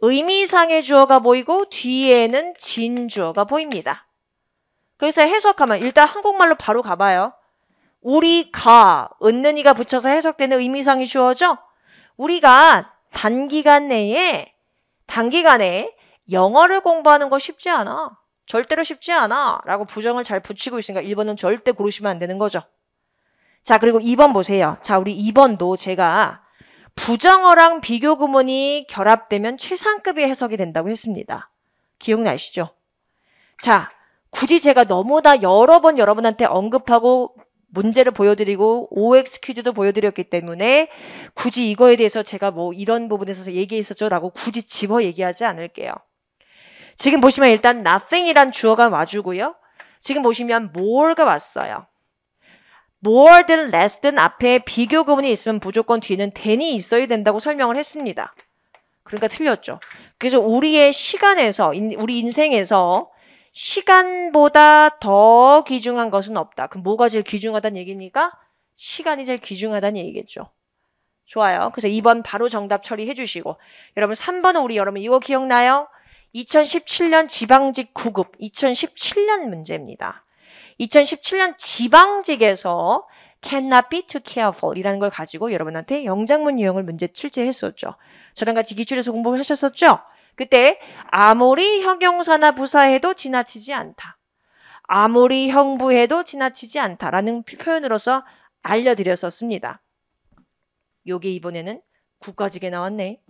의미상의 주어가 보이고 뒤에는 진주어가 보입니다. 그래서 해석하면 일단 한국말로 바로 가봐요. 우리가, 은는이가 붙여서 해석되는 의미상의 주어죠? 우리가 단기간에 영어를 공부하는 거 쉽지 않아. 절대로 쉽지 않아. 라고 부정을 잘 붙이고 있으니까 1번은 절대 고르시면 안 되는 거죠. 자, 그리고 2번 보세요. 자, 우리 2번도 제가 부정어랑 비교 구문이 결합되면 최상급의 해석이 된다고 했습니다. 기억나시죠? 자, 굳이 제가 너무나 여러 번 여러분한테 언급하고 문제를 보여드리고 OX 퀴즈도 보여드렸기 때문에 굳이 이거에 대해서 제가 뭐 이런 부분에서 얘기했었죠 라고 굳이 집어 얘기하지 않을게요. 지금 보시면 일단 nothing이란 주어가 와주고요. 지금 보시면 more가 왔어요. more든 less든 앞에 비교 구문이 있으면 무조건 뒤에는 than이 있어야 된다고 설명을 했습니다. 그러니까 틀렸죠. 그래서 우리의 시간에서, 우리 인생에서 시간보다 더 귀중한 것은 없다. 그럼 뭐가 제일 귀중하다는 얘기입니까? 시간이 제일 귀중하다는 얘기겠죠. 좋아요. 그래서 2번 바로 정답 처리해 주시고 여러분 3번은 우리 여러분 이거 기억나요? 2017년 지방직 9급 2017년 문제입니다. 2017년 지방직에서 cannot be too careful 이라는 걸 가지고 여러분한테 영장문 유형을 문제 출제했었죠. 저랑 같이 기출에서 공부를 하셨었죠? 그때 아무리 형용사나 부사해도 지나치지 않다. 아무리 형부해도 지나치지 않다라는 표현으로서 알려드렸었습니다. 요게 이번에는 국가직에 나왔네.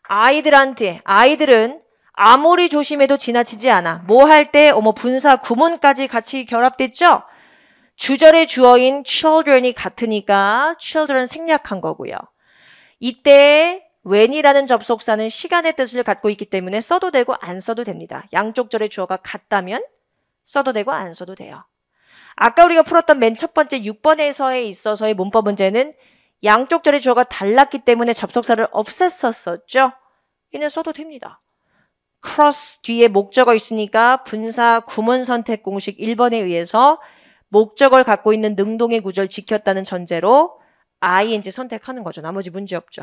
아이들은 아무리 조심해도 지나치지 않아. 뭐 할 때 분사 구문까지 같이 결합됐죠? 주절의 주어인 children이 같으니까 children 생략한 거고요. 이때 when이라는 접속사는 시간의 뜻을 갖고 있기 때문에 써도 되고 안 써도 됩니다. 양쪽 절의 주어가 같다면 써도 되고 안 써도 돼요. 아까 우리가 풀었던 맨 첫 번째 6번에서에 있어서의 문법 문제는 양쪽 절의 주어가 달랐기 때문에 접속사를 없앴었었죠. 얘는 써도 됩니다. cross 뒤에 목적어 있으니까 분사 구문 선택 공식 1번에 의해서 목적어를 갖고 있는 능동의 구조를 지켰다는 전제로 ing 선택하는 거죠. 나머지 문제 없죠.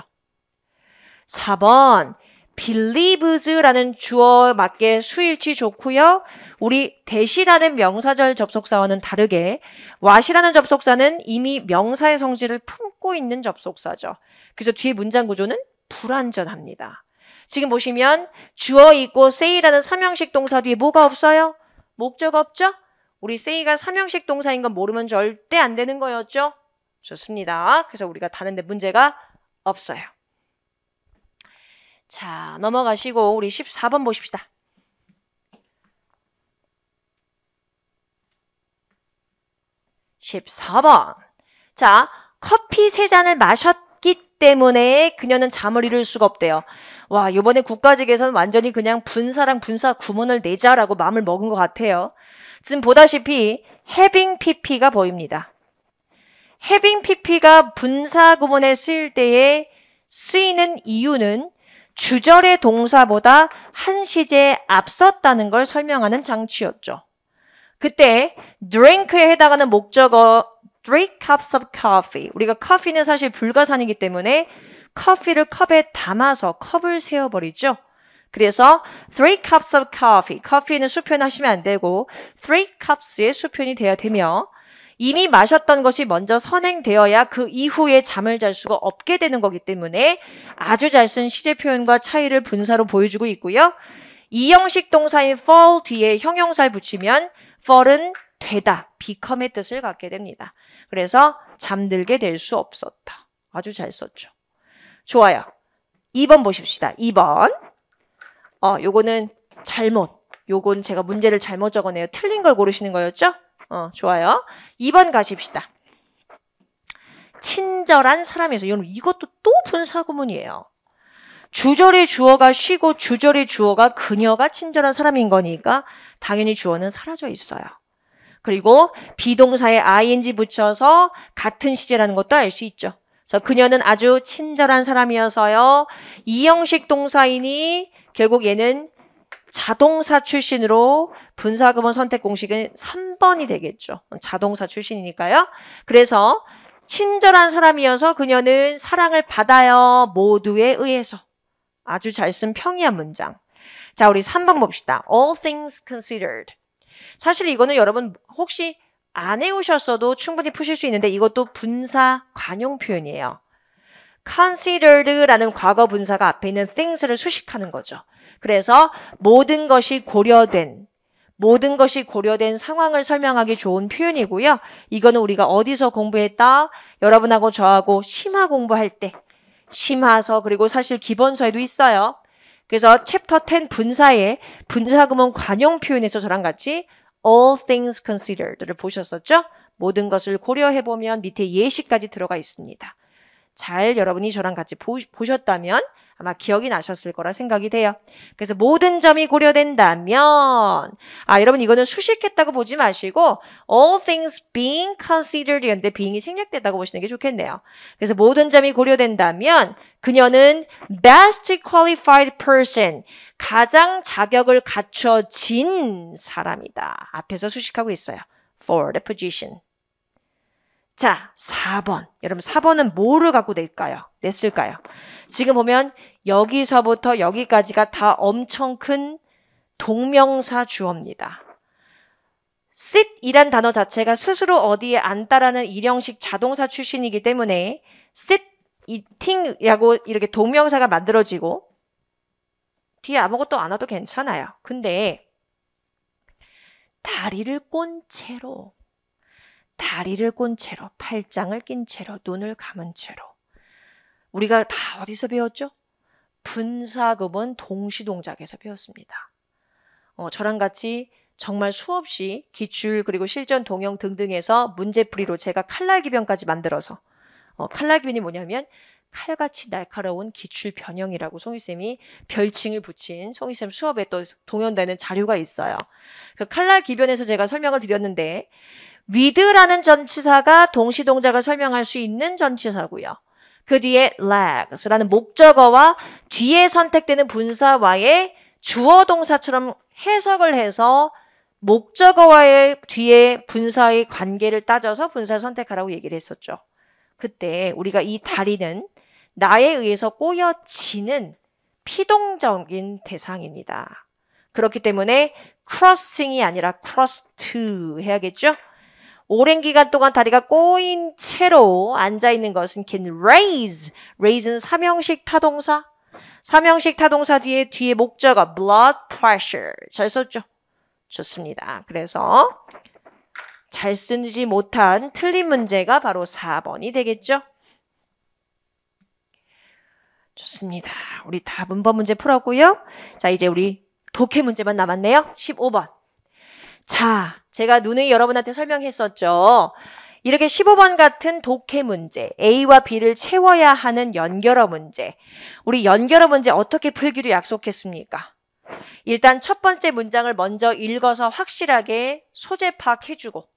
4번 believes라는 주어에 맞게 수일치 좋고요. 우리 that이라는 명사절 접속사와는 다르게 what이라는 접속사는 이미 명사의 성질을 품고 있는 접속사죠. 그래서 뒤에 문장 구조는 불완전합니다. 지금 보시면 주어 있고 say라는 삼형식 동사 뒤에 뭐가 없어요? 목적 없죠? 우리 say가 삼형식 동사인 건 모르면 절대 안 되는 거였죠? 좋습니다. 그래서 우리가 다른 데 문제가 없어요. 자, 넘어가시고 우리 14번 보십시다. 14번. 자, 커피 3잔을 마셨기 때문에 그녀는 잠을 이룰 수가 없대요. 와, 이번에 국가직에서는 완전히 그냥 분사랑 분사 구문을 내자라고 마음을 먹은 것 같아요. 지금 보다시피 having pp가 보입니다. having pp가 분사 구문에 쓰일 때에 쓰이는 이유는 주절의 동사보다 한 시제 앞섰다는 걸 설명하는 장치였죠. 그때 drink에 해당하는 목적어 3 cups of coffee. 우리가 커피는 사실 불가산이기 때문에 커피를 컵에 담아서 컵을 세워버리죠. 그래서 3 cups of coffee. 커피는 수표현하시면 안 되고 3 cups의 수표현이 돼야 되며 이미 마셨던 것이 먼저 선행되어야 그 이후에 잠을 잘 수가 없게 되는 거기 때문에 아주 잘 쓴 시제 표현과 차이를 분사로 보여주고 있고요. 이형식 동사인 fall 뒤에 형용사를 붙이면 fall은 되다, become의 뜻을 갖게 됩니다. 그래서 잠들게 될 수 없었다. 아주 잘 썼죠. 좋아요. 2번 보십시다. 2번. 요거는 잘못. 요건 제가 문제를 잘못 적어내요. 틀린 걸 고르시는 거였죠? 좋아요. 2번 가십시다. 친절한 사람에서 이것도 또 분사구문이에요. 주절의 주어가 쉬고 주절의 주어가 그녀가 친절한 사람인 거니까 당연히 주어는 사라져 있어요. 그리고 비동사에 ing 붙여서 같은 시제라는 것도 알 수 있죠. 그래서 그녀는 아주 친절한 사람이어서요. 이형식 동사이니 결국 얘는 자동사 출신으로 분사구문 선택 공식은 3번이 되겠죠. 자동사 출신이니까요. 그래서 친절한 사람이어서 그녀는 사랑을 받아요. 모두에 의해서. 아주 잘 쓴 평이한 문장. 자, 우리 3번 봅시다. All things considered. 사실 이거는 여러분 혹시 안 해오셨어도 충분히 푸실 수 있는데 이것도 분사 관용 표현이에요. considered라는 과거 분사가 앞에 있는 things를 수식하는 거죠. 그래서 모든 것이 고려된 상황을 설명하기 좋은 표현이고요. 이거는 우리가 어디서 공부했다? 여러분하고 저하고 심화 공부할 때 심화서 그리고 사실 기본서에도 있어요. 그래서 챕터 10 분사에 분사구문 관용 표현에서 저랑 같이 all things considered를 보셨었죠? 모든 것을 고려해보면 밑에 예시까지 들어가 있습니다. 잘 여러분이 저랑 같이 보셨다면 아마 기억이 나셨을 거라 생각이 돼요. 그래서 모든 점이 고려된다면 여러분 이거는 수식했다고 보지 마시고 all things being considered 이런데 being이 생략됐다고 보시는 게 좋겠네요. 그래서 모든 점이 고려된다면 그녀는 best qualified person 가장 자격을 갖춰진 사람이다. 앞에서 수식하고 있어요. for the position. 자, 4번. 여러분 4번은 뭐를 갖고 냈을까요? 지금 보면 여기서부터 여기까지가 다 엄청 큰 동명사 주어입니다. sit이란 단어 자체가 스스로 어디에 앉다라는 일형식 자동사 출신이기 때문에 sit, eating이라고 이렇게 동명사가 만들어지고 뒤에 아무것도 안 와도 괜찮아요. 근데 다리를 꼰 채로 팔짱을 낀 채로 눈을 감은 채로 우리가 다 어디서 배웠죠? 분사구문 동시동작에서 배웠습니다. 저랑 같이 정말 수없이 기출 그리고 실전 동영 등등에서 문제풀이로 제가 칼날기변까지 만들어서 칼날기변이 뭐냐면 칼같이 날카로운 기출 변형이라고 송이쌤이 별칭을 붙인 송이쌤 수업에 또 동영되는 자료가 있어요. 그 칼날기변에서 제가 설명을 드렸는데 with라는 전치사가 동시동작을 설명할 수 있는 전치사고요. 그 뒤에 lags라는 목적어와 뒤에 선택되는 분사와의 주어 동사처럼 해석을 해서 목적어와의 뒤에 분사의 관계를 따져서 분사를 선택하라고 얘기를 했었죠. 그때 우리가 이 다리는 나에 의해서 꼬여지는 피동적인 대상입니다. 그렇기 때문에 crossing이 아니라 cross to 해야겠죠? 오랜 기간 동안 다리가 꼬인 채로 앉아있는 것은 can raise. raise는 삼형식 타동사. 삼형식 타동사 뒤에 목적어 blood pressure. 잘 썼죠? 좋습니다. 그래서 잘 쓰지 못한 틀린 문제가 바로 4번이 되겠죠? 좋습니다. 우리 다 문법 문제 풀었고요. 자, 이제 우리 독해 문제만 남았네요. 15번. 자, 제가 누누이 여러분한테 설명했었죠. 이렇게 15번 같은 독해 문제, A와 B를 채워야 하는 연결어 문제. 우리 연결어 문제 어떻게 풀기로 약속했습니까? 일단 첫 번째 문장을 먼저 읽어서 확실하게 소재 파악해주고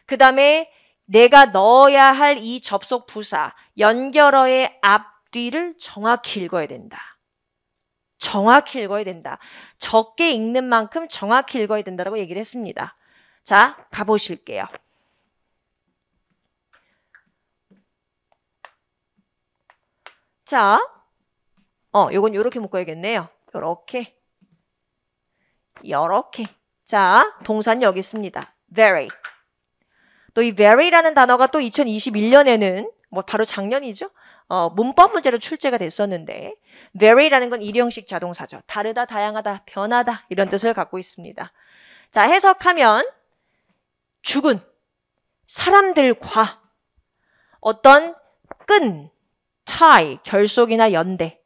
그 다음에 내가 넣어야 할 이 접속 부사, 연결어의 앞뒤를 정확히 읽어야 된다. 정확히 읽어야 된다. 적게 읽는 만큼 정확히 읽어야 된다고 얘기를 했습니다. 자, 가보실게요. 자, 요건 요렇게 묶어야겠네요. 요렇게. 자, 동사는 여기 있습니다. very. 또 이 very라는 단어가 또 2021년에는 바로 작년이죠. 문법 문제로 출제가 됐었는데 very라는 건 일형식 자동사죠. 다르다, 다양하다, 변하다 이런 뜻을 갖고 있습니다. 자, 해석하면 죽은 사람들과 어떤 끈, tie, 결속이나 연대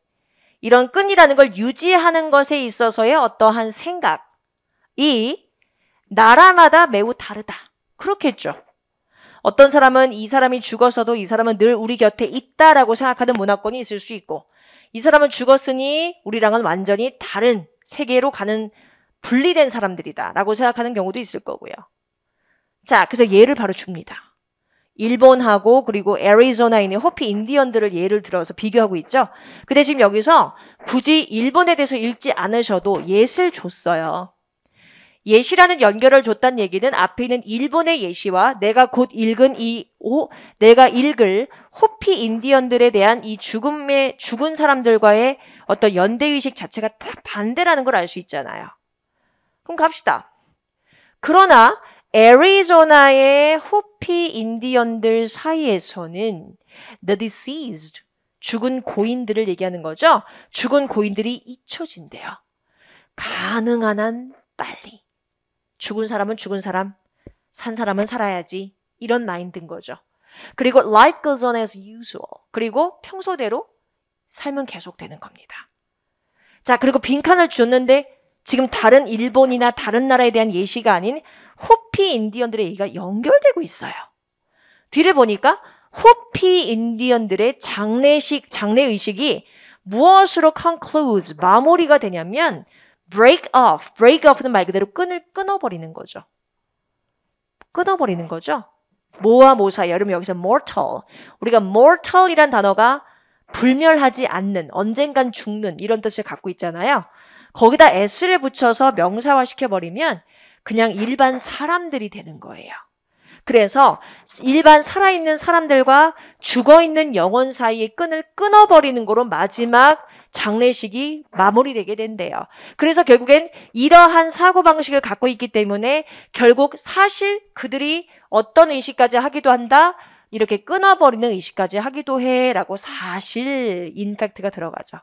이런 끈이라는 걸 유지하는 것에 있어서의 어떠한 생각이 나라마다 매우 다르다. 그렇겠죠. 어떤 사람은 이 사람이 죽었어도 이 사람은 늘 우리 곁에 있다라고 생각하는 문화권이 있을 수 있고 이 사람은 죽었으니 우리랑은 완전히 다른 세계로 가는 분리된 사람들이다 라고 생각하는 경우도 있을 거고요. 자, 그래서 예를 바로 줍니다. 일본하고 그리고 애리조나에 있는 호피 인디언들을 예를 들어서 비교하고 있죠. 근데 지금 여기서 굳이 일본에 대해서 읽지 않으셔도 예시를 줬어요. 예시라는 연결을 줬다는 얘기는 앞에 있는 일본의 예시와 내가 곧 읽은 내가 읽을 호피 인디언들에 대한 이 죽은 사람들과의 어떤 연대의식 자체가 다 반대라는 걸 알 수 있잖아요. 그럼 갑시다. 그러나 애리조나의 호피 인디언들 사이에서는 the deceased, 죽은 고인들을 얘기하는 거죠. 죽은 고인들이 잊혀진대요. 가능한 한 빨리. 죽은 사람은 죽은 사람, 산 사람은 살아야지. 이런 마인드인 거죠. 그리고 life goes on as usual. 그리고 평소대로 삶은 계속되는 겁니다. 자, 그리고 빈칸을 줬는데 지금 다른 일본이나 다른 나라에 대한 예시가 아닌 호피 인디언들의 얘기가 연결되고 있어요. 뒤를 보니까 호피 인디언들의 장례의식이 무엇으로 conclude, 마무리가 되냐면 break off는 말 그대로 끈을 끊어버리는 거죠. 끊어버리는 거죠. 모와 모 사이, 여러분 여기서 mortal, 우리가 mortal이란 단어가 불멸하지 않는, 언젠간 죽는 이런 뜻을 갖고 있잖아요. 거기다 s를 붙여서 명사화 시켜버리면 그냥 일반 사람들이 되는 거예요. 그래서 일반 살아있는 사람들과 죽어있는 영혼 사이의 끈을 끊어버리는 거로 마지막 장례식이 마무리되게 된대요. 그래서 결국엔 이러한 사고방식을 갖고 있기 때문에 결국 사실 그들이 어떤 의식까지 하기도 한다, 이렇게 끊어버리는 의식까지 하기도 해 라고 사실 인팩트가 들어가죠.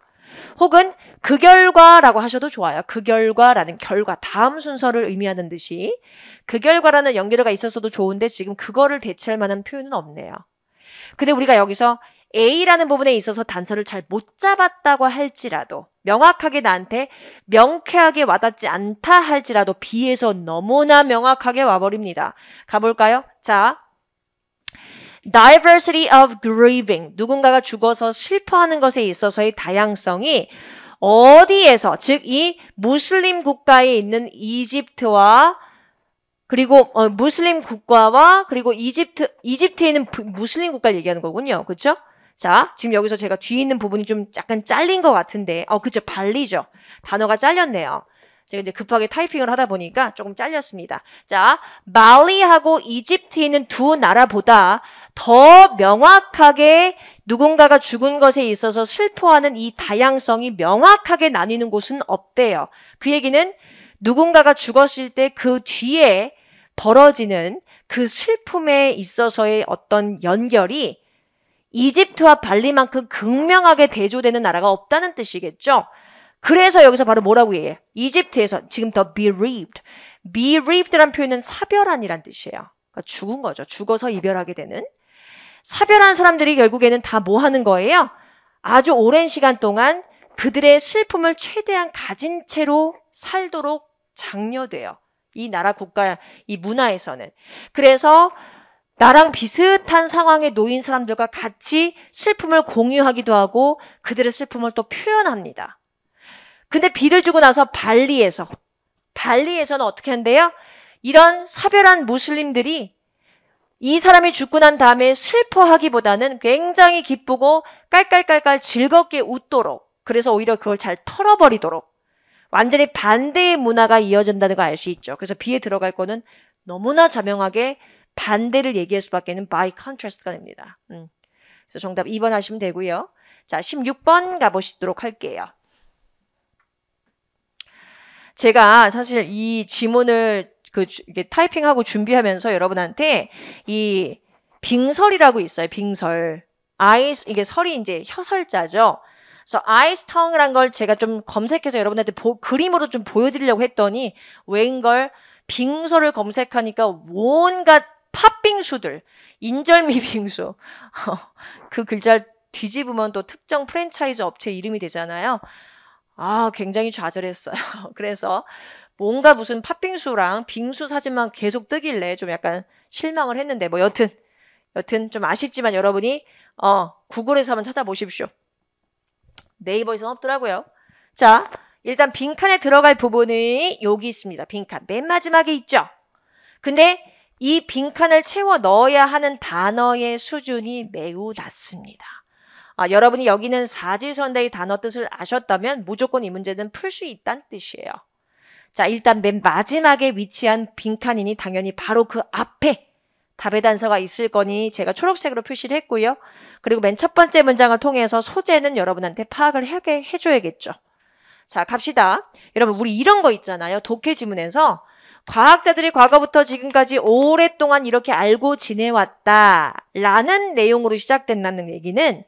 혹은 그 결과라고 하셔도 좋아요. 그 결과라는 결과, 다음 순서를 의미하는 듯이 그 결과라는 연결어가 있었어도 좋은데 지금 그거를 대체할 만한 표현은 없네요. 근데 우리가 여기서 A라는 부분에 있어서 단서를 잘 못 잡았다고 할지라도 명확하게 나한테 명쾌하게 와닿지 않다 할지라도 B에서 너무나 명확하게 와버립니다. 가볼까요? 자, diversity of grieving. 누군가가 죽어서 슬퍼하는 것에 있어서의 다양성이 어디에서, 즉 이 무슬림 국가에 있는 이집트와 그리고 무슬림 국가와 그리고 이집트에 있는 무슬림 국가를 얘기하는 거군요. 그렇죠? 자, 지금 여기서 제가 뒤에 있는 부분이 좀 약간 잘린 것 같은데 그렇죠. 발리죠. 단어가 잘렸네요. 제가 이제 급하게 타이핑을 하다 보니까 조금 잘렸습니다. 자, 말리하고 이집트에 있는 두 나라보다 더 명확하게 누군가가 죽은 것에 있어서 슬퍼하는 이 다양성이 명확하게 나뉘는 곳은 없대요. 그 얘기는 누군가가 죽었을 때 그 뒤에 벌어지는 그 슬픔에 있어서의 어떤 연결이 이집트와 발리만큼 극명하게 대조되는 나라가 없다는 뜻이겠죠. 그래서 여기서 바로 뭐라고 얘기해요? 이집트에서 지금 더 bereaved. bereaved란 표현은 사별한이란 뜻이에요. 그러니까 죽은 거죠. 죽어서 이별하게 되는. 사별한 사람들이 결국에는 다 뭐 하는 거예요? 아주 오랜 시간 동안 그들의 슬픔을 최대한 가진 채로 살도록 장려돼요. 이 나라 국가, 이 문화에서는. 그래서 나랑 비슷한 상황에 놓인 사람들과 같이 슬픔을 공유하기도 하고 그들의 슬픔을 또 표현합니다. 근데 B를 주고 나서 발리에서는 어떻게 한대요? 이런 사별한 무슬림들이 이 사람이 죽고 난 다음에 슬퍼하기보다는 굉장히 기쁘고 깔깔깔깔 즐겁게 웃도록, 그래서 오히려 그걸 잘 털어버리도록 완전히 반대의 문화가 이어진다는 걸 알 수 있죠. 그래서 B에 들어갈 거는 너무나 자명하게 반대를 얘기할 수밖에는 by contrast가 됩니다. 그래서 정답 2번 하시면 되고요. 자, 16번 가보시도록 할게요. 제가 사실 이 지문을 이게 타이핑하고 준비하면서 여러분한테 이 빙설이라고 있어요. 빙설. 이게 설이 이제 혀설자죠. 그래서 ice tongue란 걸 제가 좀 검색해서 여러분한테 그림으로 좀 보여드리려고 했더니 웬걸 빙설을 검색하니까 온갖 팥빙수들, 인절미 빙수. 그 글자를 뒤집으면 또 특정 프랜차이즈 업체 이름이 되잖아요. 굉장히 좌절했어요. 그래서 뭔가 무슨 팥빙수랑 빙수 사진만 계속 뜨길래 좀 약간 실망을 했는데 뭐 여튼 좀 아쉽지만 여러분이 구글에서 한번 찾아보십시오. 네이버에서는 없더라고요. 자, 일단 빈칸에 들어갈 부분이 여기 있습니다. 빈칸. 맨 마지막에 있죠. 근데 이 빈칸을 채워 넣어야 하는 단어의 수준이 매우 낮습니다. 여러분이 여기는 사지선다의 단어 뜻을 아셨다면 무조건 이 문제는 풀 수 있다는 뜻이에요. 자, 일단 맨 마지막에 위치한 빈칸이니 당연히 바로 그 앞에 답의 단서가 있을 거니 제가 초록색으로 표시를 했고요. 그리고 맨 첫 번째 문장을 통해서 소재는 여러분한테 파악을 하게 해줘야겠죠. 자, 갑시다. 여러분, 우리 이런 거 있잖아요. 독해 지문에서 과학자들이 과거부터 지금까지 오랫동안 이렇게 알고 지내왔다라는 내용으로 시작된다는 얘기는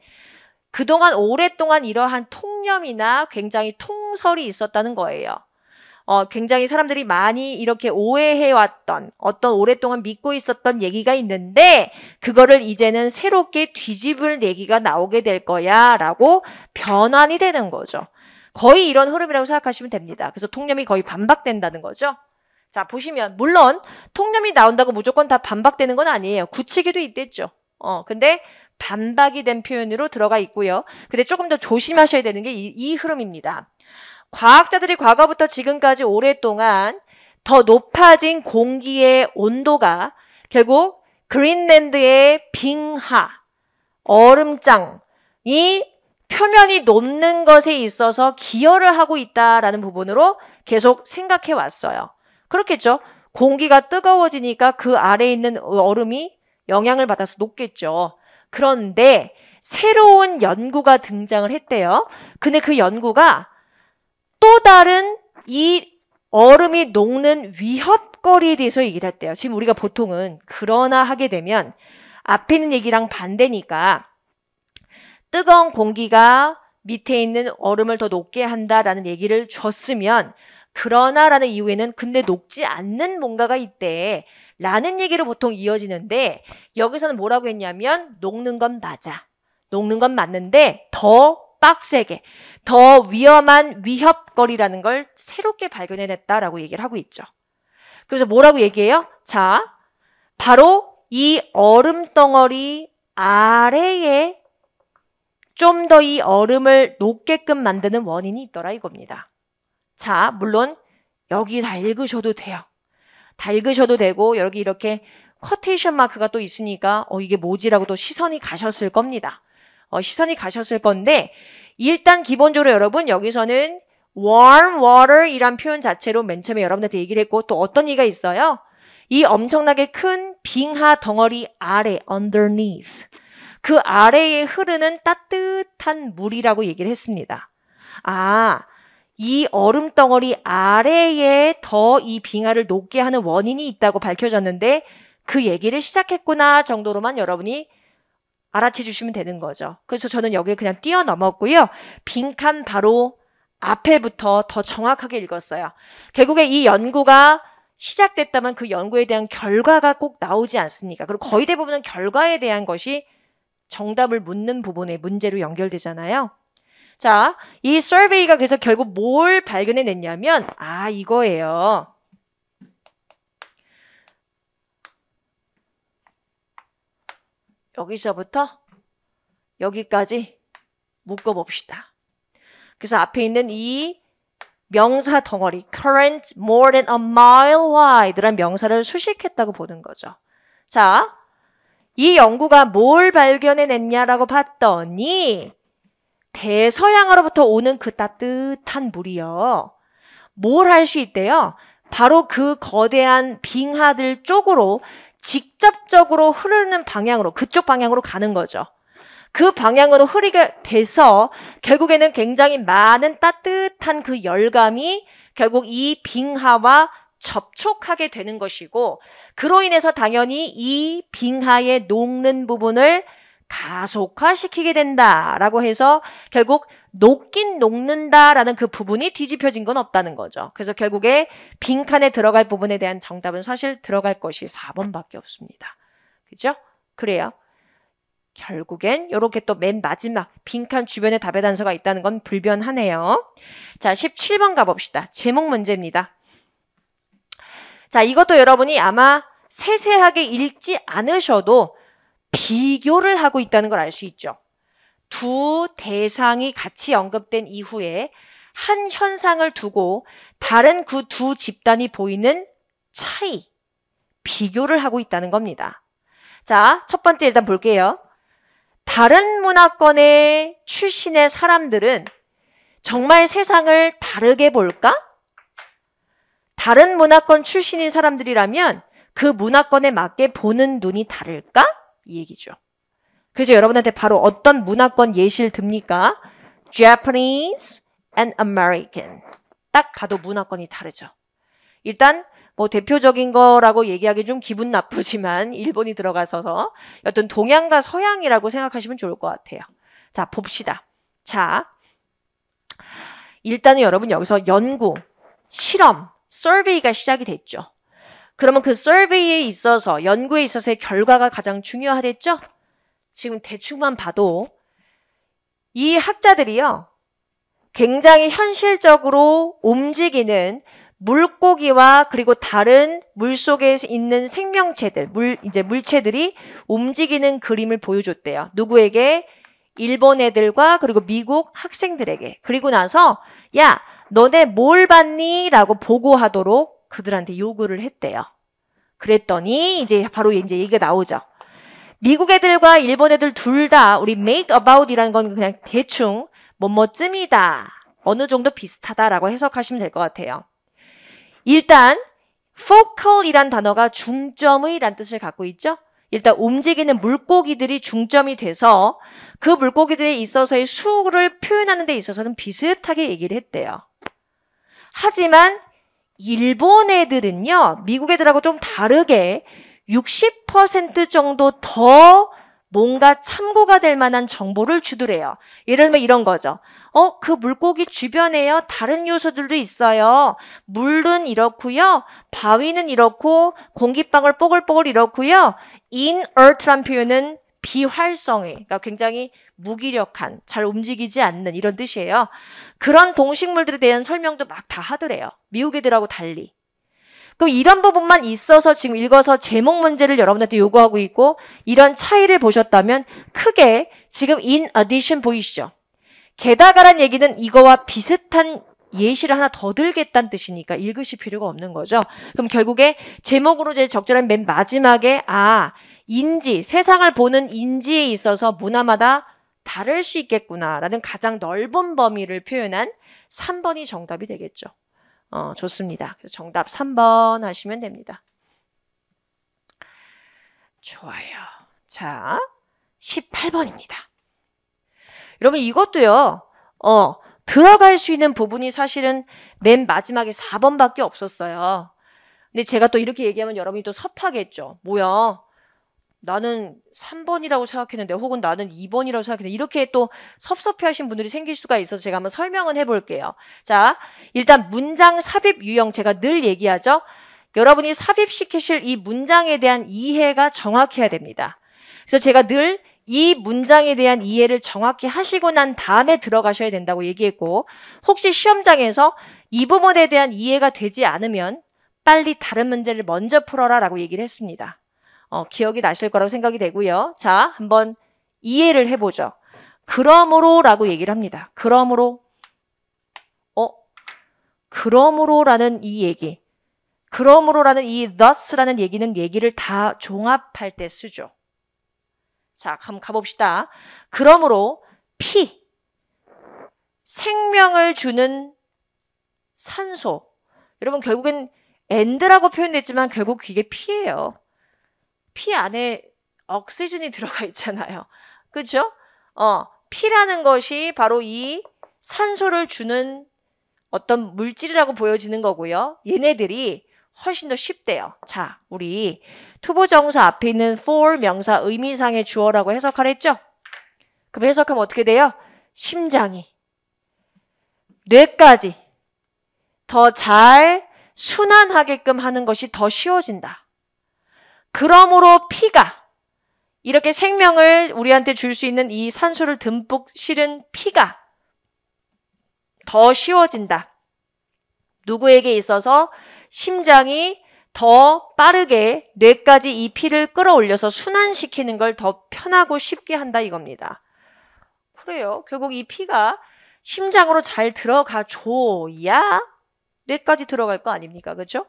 그동안 오랫동안 이러한 통념이나 굉장히 통설이 있었다는 거예요. 굉장히 사람들이 많이 이렇게 오해해왔던 어떤 오랫동안 믿고 있었던 얘기가 있는데 그거를 이제는 새롭게 뒤집을 얘기가 나오게 될 거야 라고 변환이 되는 거죠. 거의 이런 흐름이라고 생각하시면 됩니다. 그래서 통념이 거의 반박된다는 거죠. 자, 보시면 물론 통념이 나온다고 무조건 다 반박되는 건 아니에요. 굳히기도 있댔죠. 근데 반박이 된 표현으로 들어가 있고요. 근데 조금 더 조심하셔야 되는 게 이 흐름입니다. 과학자들이 과거부터 지금까지 오랫동안 더 높아진 공기의 온도가 결국 그린랜드의 빙하, 얼음장이 표면이 녹는 것에 있어서 기여를 하고 있다라는 부분으로 계속 생각해 왔어요. 그렇겠죠? 공기가 뜨거워지니까 그 아래에 있는 얼음이 영향을 받아서 녹겠죠. 그런데 새로운 연구가 등장을 했대요. 근데 그 연구가 또 다른 이 얼음이 녹는 위협거리에 대해서 얘기를 했대요. 지금 우리가 보통은 그러나 하게 되면 앞에 있는 얘기랑 반대니까 뜨거운 공기가 밑에 있는 얼음을 더 녹게 한다라는 얘기를 줬으면 그러나라는 이유에는 근데 녹지 않는 뭔가가 있대 라는 얘기로 보통 이어지는데 여기서는 뭐라고 했냐면 녹는 건 맞아. 녹는 건 맞는데 더 빡세게, 더 위험한 위협거리라는 걸 새롭게 발견해냈다라고 얘기를 하고 있죠. 그래서 뭐라고 얘기해요? 자, 바로 이 얼음 덩어리 아래에 좀 더 이 얼음을 녹게끔 만드는 원인이 있더라 이겁니다. 자, 물론 여기 다 읽으셔도 돼요. 다 읽으셔도 되고 여기 이렇게 쿼테이션 마크가 또 있으니까 이게 뭐지라고 또 시선이 가셨을 겁니다. 시선이 가셨을 건데 일단 기본적으로 여러분 여기서는 warm water 이란 표현 자체로 맨 처음에 여러분들한테 얘기를 했고 또 어떤 얘기가 있어요? 이 엄청나게 큰 빙하 덩어리 아래 underneath 그 아래에 흐르는 따뜻한 물이라고 얘기를 했습니다. 이 얼음 덩어리 아래에 더 이 빙하를 녹게 하는 원인이 있다고 밝혀졌는데 그 얘기를 시작했구나 정도로만 여러분이 알아채 주시면 되는 거죠. 그래서 저는 여기를 그냥 뛰어넘었고요. 빈칸 바로 앞에부터 더 정확하게 읽었어요. 결국에 이 연구가 시작됐다면 그 연구에 대한 결과가 꼭 나오지 않습니까? 그리고 거의 대부분은 결과에 대한 것이 정답을 묻는 부분의 문제로 연결되잖아요. 자, 이 서베이가 그래서 결국 뭘 발견해냈냐면 이거예요. 여기서부터 여기까지 묶어봅시다. 그래서 앞에 있는 이 명사 덩어리 current more than a mile wide란 명사를 수식했다고 보는 거죠. 자, 이 연구가 뭘 발견해냈냐라고 봤더니 대서양으로부터 오는 그 따뜻한 물이요. 뭘 할 수 있대요? 바로 그 거대한 빙하들 쪽으로 직접적으로 흐르는 방향으로 그쪽 방향으로 가는 거죠. 그 방향으로 흐르게 돼서 결국에는 굉장히 많은 따뜻한 그 열감이 결국 이 빙하와 접촉하게 되는 것이고 그로 인해서 당연히 이 빙하에 녹는 부분을 가속화시키게 된다라고 해서 결국 녹긴 녹는다라는 그 부분이 뒤집혀진 건 없다는 거죠. 그래서 결국에 빈칸에 들어갈 부분에 대한 정답은 사실 들어갈 것이 4번밖에 없습니다. 그죠? 그래요. 결국엔 이렇게 또 맨 마지막 빈칸 주변에 답의 단서가 있다는 건 불변하네요. 자, 17번 가봅시다. 제목 문제입니다. 자, 이것도 여러분이 아마 세세하게 읽지 않으셔도 비교를 하고 있다는 걸 알 수 있죠. 두 대상이 같이 언급된 이후에 한 현상을 두고 다른 그 두 집단이 보이는 차이, 비교를 하고 있다는 겁니다. 자, 첫 번째 일단 볼게요. 다른 문화권의 출신의 사람들은 정말 세상을 다르게 볼까? 다른 문화권 출신인 사람들이라면 그 문화권에 맞게 보는 눈이 다를까? 이 얘기죠. 그래서 여러분한테 바로 어떤 문화권 예시를 듭니까? Japanese and American. 딱 봐도 문화권이 다르죠. 일단 뭐 대표적인 거라고 얘기하기 좀 기분 나쁘지만 일본이 들어가서서 어떤 동양과 서양이라고 생각하시면 좋을 것 같아요. 자, 봅시다. 자, 일단은 여러분 여기서 연구, 실험, 서베이가 시작이 됐죠. 그러면 그 서베이에 있어서 연구에 있어서의 결과가 가장 중요하겠죠? 지금 대충만 봐도 이 학자들이요. 굉장히 현실적으로 움직이는 물고기와 그리고 다른 물속에 있는 생명체들, 물체들이 움직이는 그림을 보여줬대요. 누구에게? 일본 애들과 그리고 미국 학생들에게. 그리고 나서 야, 너네 뭘 봤니? 라고 보고하도록 그들한테 요구를 했대요. 그랬더니 바로 얘기가 나오죠. 미국 애들과 일본 애들 둘 다 우리 make about이라는 건 그냥 대충 뭐뭐쯤이다. 어느 정도 비슷하다라고 해석하시면 될 것 같아요. 일단 focal이란 단어가 중점의란 뜻을 갖고 있죠. 일단 움직이는 물고기들이 중점이 돼서 그 물고기들에 있어서의 수를 표현하는 데 있어서는 비슷하게 얘기를 했대요. 하지만 일본 애들은요, 미국 애들하고 좀 다르게 60% 정도 더 뭔가 참고가 될 만한 정보를 주더래요. 예를 들면 이런 거죠. 그 물고기 주변에요, 다른 요소들도 있어요. 물은 이렇고요, 바위는 이렇고, 공기방울 뽀글뽀글 이렇고요. In earth란 표현은 비활성해. 그러니까 굉장히 무기력한, 잘 움직이지 않는 이런 뜻이에요. 그런 동식물들에 대한 설명도 막 다 하더래요. 미국 애들하고 달리. 그럼 이런 부분만 있어서 지금 읽어서 제목 문제를 여러분한테 요구하고 있고 이런 차이를 보셨다면 크게 지금 in addition 보이시죠? 게다가란 얘기는 이거와 비슷한 예시를 하나 더 들겠다는 뜻이니까 읽으실 필요가 없는 거죠. 그럼 결국에 제목으로 제일 적절한 맨 마지막에 인지, 세상을 보는 인지에 있어서 문화마다 다를 수 있겠구나라는 가장 넓은 범위를 표현한 3번이 정답이 되겠죠. 좋습니다. 그래서 정답 3번 하시면 됩니다. 좋아요. 자, 18번입니다. 여러분 이것도요. 들어갈 수 있는 부분이 사실은 맨 마지막에 4번밖에 없었어요. 근데 제가 또 이렇게 얘기하면 여러분이 또 섭하겠죠. 뭐야? 나는 3번이라고 생각했는데 혹은 나는 2번이라고 생각했는데 이렇게 또 섭섭해하신 분들이 생길 수가 있어서 제가 한번 설명은 해볼게요. 자, 일단 문장 삽입 유형 제가 늘 얘기하죠. 여러분이 삽입시키실 이 문장에 대한 이해가 정확해야 됩니다. 그래서 제가 늘 이 문장에 대한 이해를 정확히 하시고 난 다음에 들어가셔야 된다고 얘기했고 혹시 시험장에서 이 부분에 대한 이해가 되지 않으면 빨리 다른 문제를 먼저 풀어라 라고 얘기를 했습니다. 기억이 나실 거라고 생각이 되고요. 자, 한번 이해를 해보죠. 그러므로 라고 얘기를 합니다. 그러므로 그러므로라는 이 얘기 그러므로라는 이 thus라는 얘기를 다 종합할 때 쓰죠. 자, 한번 가봅시다. 그러므로 피, 생명을 주는 산소. 여러분 결국엔 and라고 표현됐지만 결국 이게 피예요. 피 안에 억시즌이 들어가 있잖아요. 그렇죠? 피라는 것이 바로 이 산소를 주는 어떤 물질이라고 보여지는 거고요. 얘네들이 훨씬 더 쉽대요. 자, 우리 투부정사 앞에 있는 for 명사 의미상의 주어라고 해석하라 했죠? 그럼 해석하면 어떻게 돼요? 심장이, 뇌까지 더 잘 순환하게끔 하는 것이 더 쉬워진다. 그러므로 피가 이렇게 생명을 우리한테 줄 수 있는 이 산소를 듬뿍 실은 피가 더 쉬워진다. 누구에게 있어서 심장이 더 빠르게 뇌까지 이 피를 끌어올려서 순환시키는 걸 더 편하고 쉽게 한다 이겁니다. 그래요. 결국 이 피가 심장으로 잘 들어가줘야 뇌까지 들어갈 거 아닙니까? 그렇죠?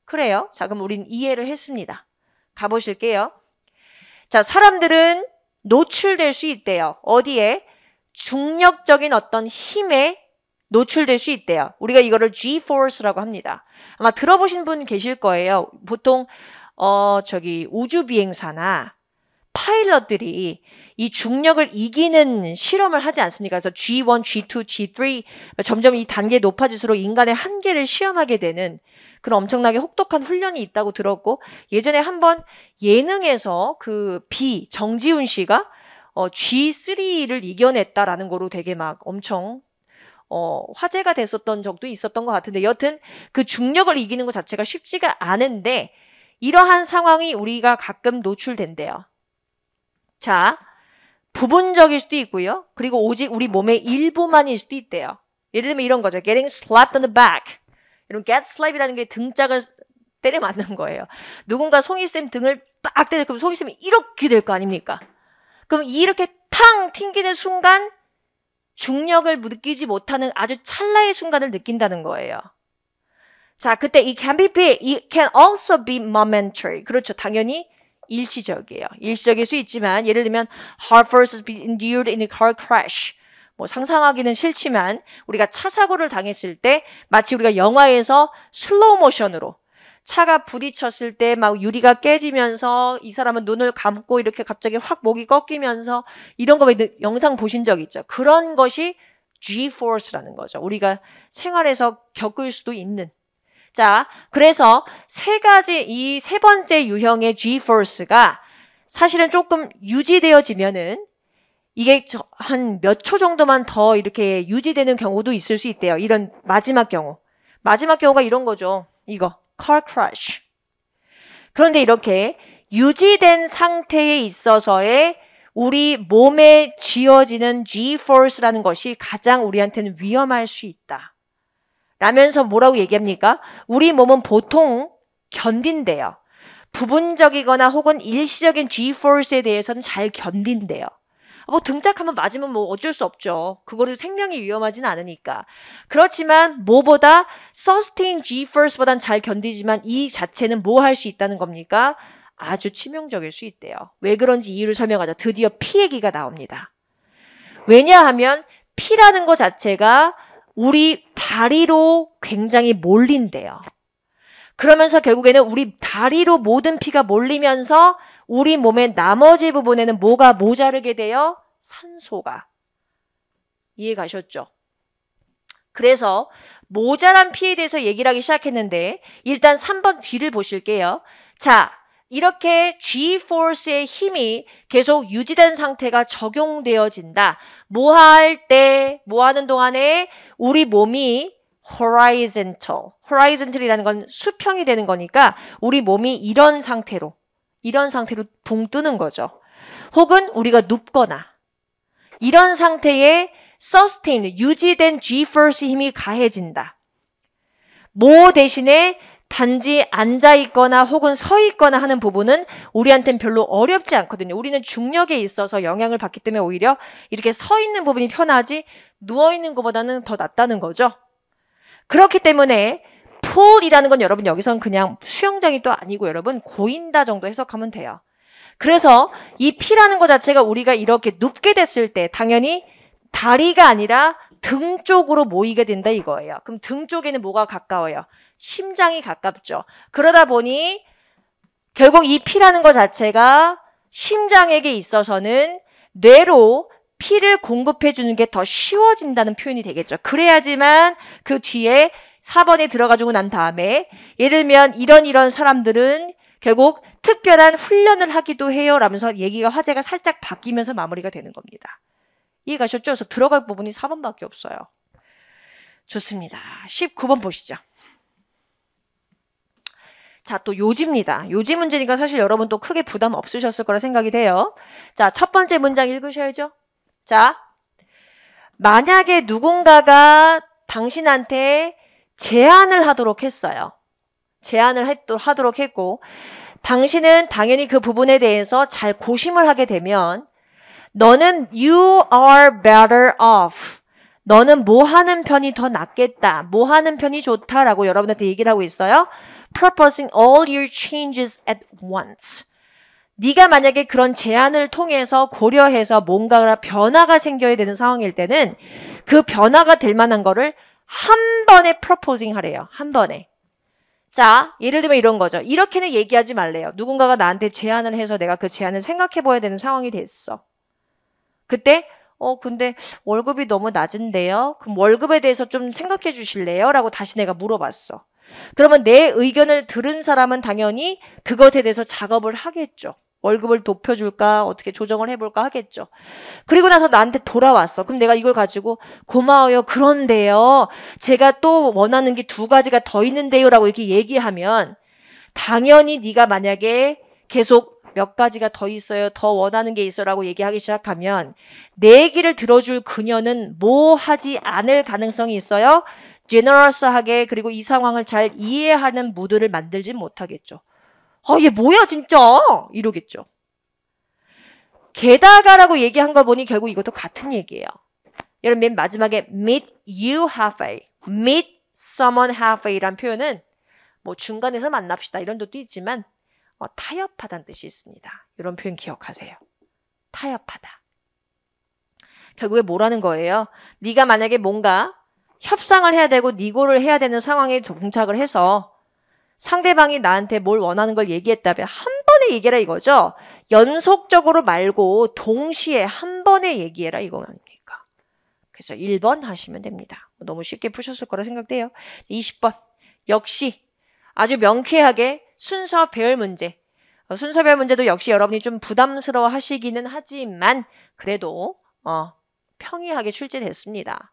그래요. 자, 그럼 우린 이해를 했습니다. 가보실게요. 자, 사람들은 노출될 수 있대요. 어디에? 중력적인 어떤 힘에 노출될 수 있대요. 우리가 이거를 G-force라고 합니다. 아마 들어보신 분 계실 거예요. 보통 우주비행사나 파일럿들이 이 중력을 이기는 실험을 하지 않습니까? 그래서 G1, G2, G3 점점 이 단계 높아질수록 인간의 한계를 시험하게 되는 그런 엄청나게 혹독한 훈련이 있다고 들었고 예전에 한번 예능에서 정지훈 씨가 G3를 이겨냈다라는 거로 되게 막 엄청 화제가 됐었던 적도 있었던 것 같은데 여튼 그 중력을 이기는 것 자체가 쉽지가 않은데 이러한 상황이 우리가 가끔 노출된대요. 자, 부분적일 수도 있고요. 그리고 오직 우리 몸의 일부만일 수도 있대요. 예를 들면 이런 거죠. Getting slapped on the back. 이런 get slap이라는 게 등짝을 때려 맞는 거예요. 누군가 송이쌤 등을 빡 때려 그럼 송이쌤이 이렇게 될 거 아닙니까? 그럼 이렇게 탕 튕기는 순간 중력을 느끼지 못하는 아주 찰나의 순간을 느낀다는 거예요. 자, 그때 it can also be momentary. 그렇죠. 당연히 일시적이에요. 일시적일 수 있지만 예를 들면 hard forces be endured in a car crash. 뭐 상상하기는 싫지만 우리가 차 사고를 당했을 때 마치 우리가 영화에서 슬로우 모션으로 차가 부딪혔을 때 막 유리가 깨지면서 이 사람은 눈을 감고 이렇게 갑자기 확 목이 꺾이면서 이런 거 영상 보신 적 있죠? 그런 것이 G-force라는 거죠. 우리가 생활에서 겪을 수도 있는. 자, 그래서 이 세 번째 유형의 G-force가 사실은 조금 유지되어지면은 이게 한 몇 초 정도만 더 이렇게 유지되는 경우도 있을 수 있대요. 이런 마지막 경우. 마지막 경우가 이런 거죠. 이거. car crash. 그런데 이렇게 유지된 상태에 있어서의 우리 몸에 쥐어지는 G-force라는 것이 가장 우리한테는 위험할 수 있다. 라면서 뭐라고 얘기합니까? 우리 몸은 보통 견딘대요. 부분적이거나 혹은 일시적인 G-force에 대해서는 잘 견딘대요. 뭐 등짝하면 맞으면 뭐 어쩔 수 없죠. 그거를 생명이 위험하진 않으니까. 그렇지만 뭐보다 sustain G-force보단 잘 견디지만 이 자체는 뭐 할 수 있다는 겁니까? 아주 치명적일 수 있대요. 왜 그런지 이유를 설명하자. 드디어 피 얘기가 나옵니다. 왜냐하면 피라는 것 자체가 우리 다리로 굉장히 몰린대요. 그러면서 결국에는 우리 다리로 모든 피가 몰리면서 우리 몸의 나머지 부분에는 뭐가 모자르게 돼요? 산소가. 이해 가셨죠? 그래서 모자란 피에 대해서 얘기를 하기 시작했는데 일단 3번 뒤를 보실게요. 자, 이렇게 G-force의 힘이 계속 유지된 상태가 적용되어진다. 뭐 할 때, 뭐 하는 동안에 우리 몸이 horizontal이라는 건 수평이 되는 거니까 우리 몸이 이런 상태로 붕 뜨는 거죠. 혹은 우리가 눕거나 이런 상태에 sustain, 유지된 G-force 힘이 가해진다. 뭐 대신에 단지 앉아있거나 혹은 서있거나 하는 부분은 우리한테는 별로 어렵지 않거든요. 우리는 중력에 있어서 영향을 받기 때문에 오히려 이렇게 서있는 부분이 편하지 누워있는 것보다는 더 낫다는 거죠. 그렇기 때문에 풀이라는 건 여러분 여기서는 그냥 수영장이 또 아니고 여러분 고인다 정도 해석하면 돼요. 그래서 이 피라는 것 자체가 우리가 이렇게 눕게 됐을 때 당연히 다리가 아니라 등 쪽으로 모이게 된다 이거예요. 그럼 등 쪽에는 뭐가 가까워요? 심장이 가깝죠. 그러다 보니 결국 이 피라는 것 자체가 심장에게 있어서는 뇌로 피를 공급해 주는 게 더 쉬워진다는 표현이 되겠죠. 그래야지만 그 뒤에 4번에 들어가지고 난 다음에 예를 들면 이런 사람들은 결국 특별한 훈련을 하기도 해요 라면서 얘기가 화제가 살짝 바뀌면서 마무리가 되는 겁니다. 이해가셨죠? 그래서 들어갈 부분이 4번밖에 없어요. 좋습니다. 19번 보시죠. 자, 또 요지입니다. 요지 문제니까 사실 여러분 또 크게 부담 없으셨을 거라 생각이 돼요. 자, 첫 번째 문장 읽으셔야죠. 자, 만약에 누군가가 당신한테 제안을 하도록 했어요. 제안을 하도록 했고 당신은 당연히 그 부분에 대해서 잘 고심을 하게 되면 너는 you are better off. 너는 뭐 하는 편이 더 낫겠다. 뭐 하는 편이 좋다라고 여러분한테 얘기를 하고 있어요. Proposing all your changes at once. 네가 만약에 그런 제안을 통해서 고려해서 뭔가 변화가 생겨야 되는 상황일 때는 그 변화가 될 만한 거를 한 번에 proposing 하래요. 한 번에. 자, 예를 들면 이런 거죠. 이렇게는 얘기하지 말래요. 누군가가 나한테 제안을 해서 내가 그 제안을 생각해 봐야 되는 상황이 됐어. 그때 근데 월급이 너무 낮은데요? 그럼 월급에 대해서 좀 생각해 주실래요? 라고 다시 내가 물어봤어. 그러면 내 의견을 들은 사람은 당연히 그것에 대해서 작업을 하겠죠. 월급을 높여줄까? 어떻게 조정을 해볼까? 하겠죠. 그리고 나서 나한테 돌아왔어. 그럼 내가 이걸 가지고 고마워요. 그런데요. 제가 또 원하는 게 2가지가 더 있는데요. 라고 이렇게 얘기하면 당연히 네가 만약에 계속 몇 가지가 더 있어요. 더 원하는 게 있어요. 라고 얘기하기 시작하면 내 얘기를 들어줄 그녀는 뭐 하지 않을 가능성이 있어요. 제너러스하게 그리고 이 상황을 잘 이해하는 무드를 만들지 못하겠죠. 얘 뭐야 진짜 이러겠죠. 게다가라고 얘기한 걸 보니 결국 이것도 같은 얘기예요. 여러분 맨 마지막에 meet you halfway, meet someone halfway란 표현은 뭐 중간에서 만납시다 이런 뜻도 있지만 타협하다는 뜻이 있습니다. 이런 표현 기억하세요. 타협하다. 결국에 뭐라는 거예요? 네가 만약에 뭔가 협상을 해야 되고 니고를 해야 되는 상황에 봉착을 해서 상대방이 나한테 뭘 원하는 걸 얘기했다면 한 번에 얘기해라 이거죠. 연속적으로 말고 동시에 한 번에 얘기해라 이거 아닙니까? 그래서 1번 하시면 됩니다. 너무 쉽게 푸셨을 거라 생각돼요. 20번 역시 아주 명쾌하게 순서 배열 문제. 순서 배열 문제도 역시 여러분이 좀 부담스러워 하시기는 하지만 그래도 평이하게 출제됐습니다.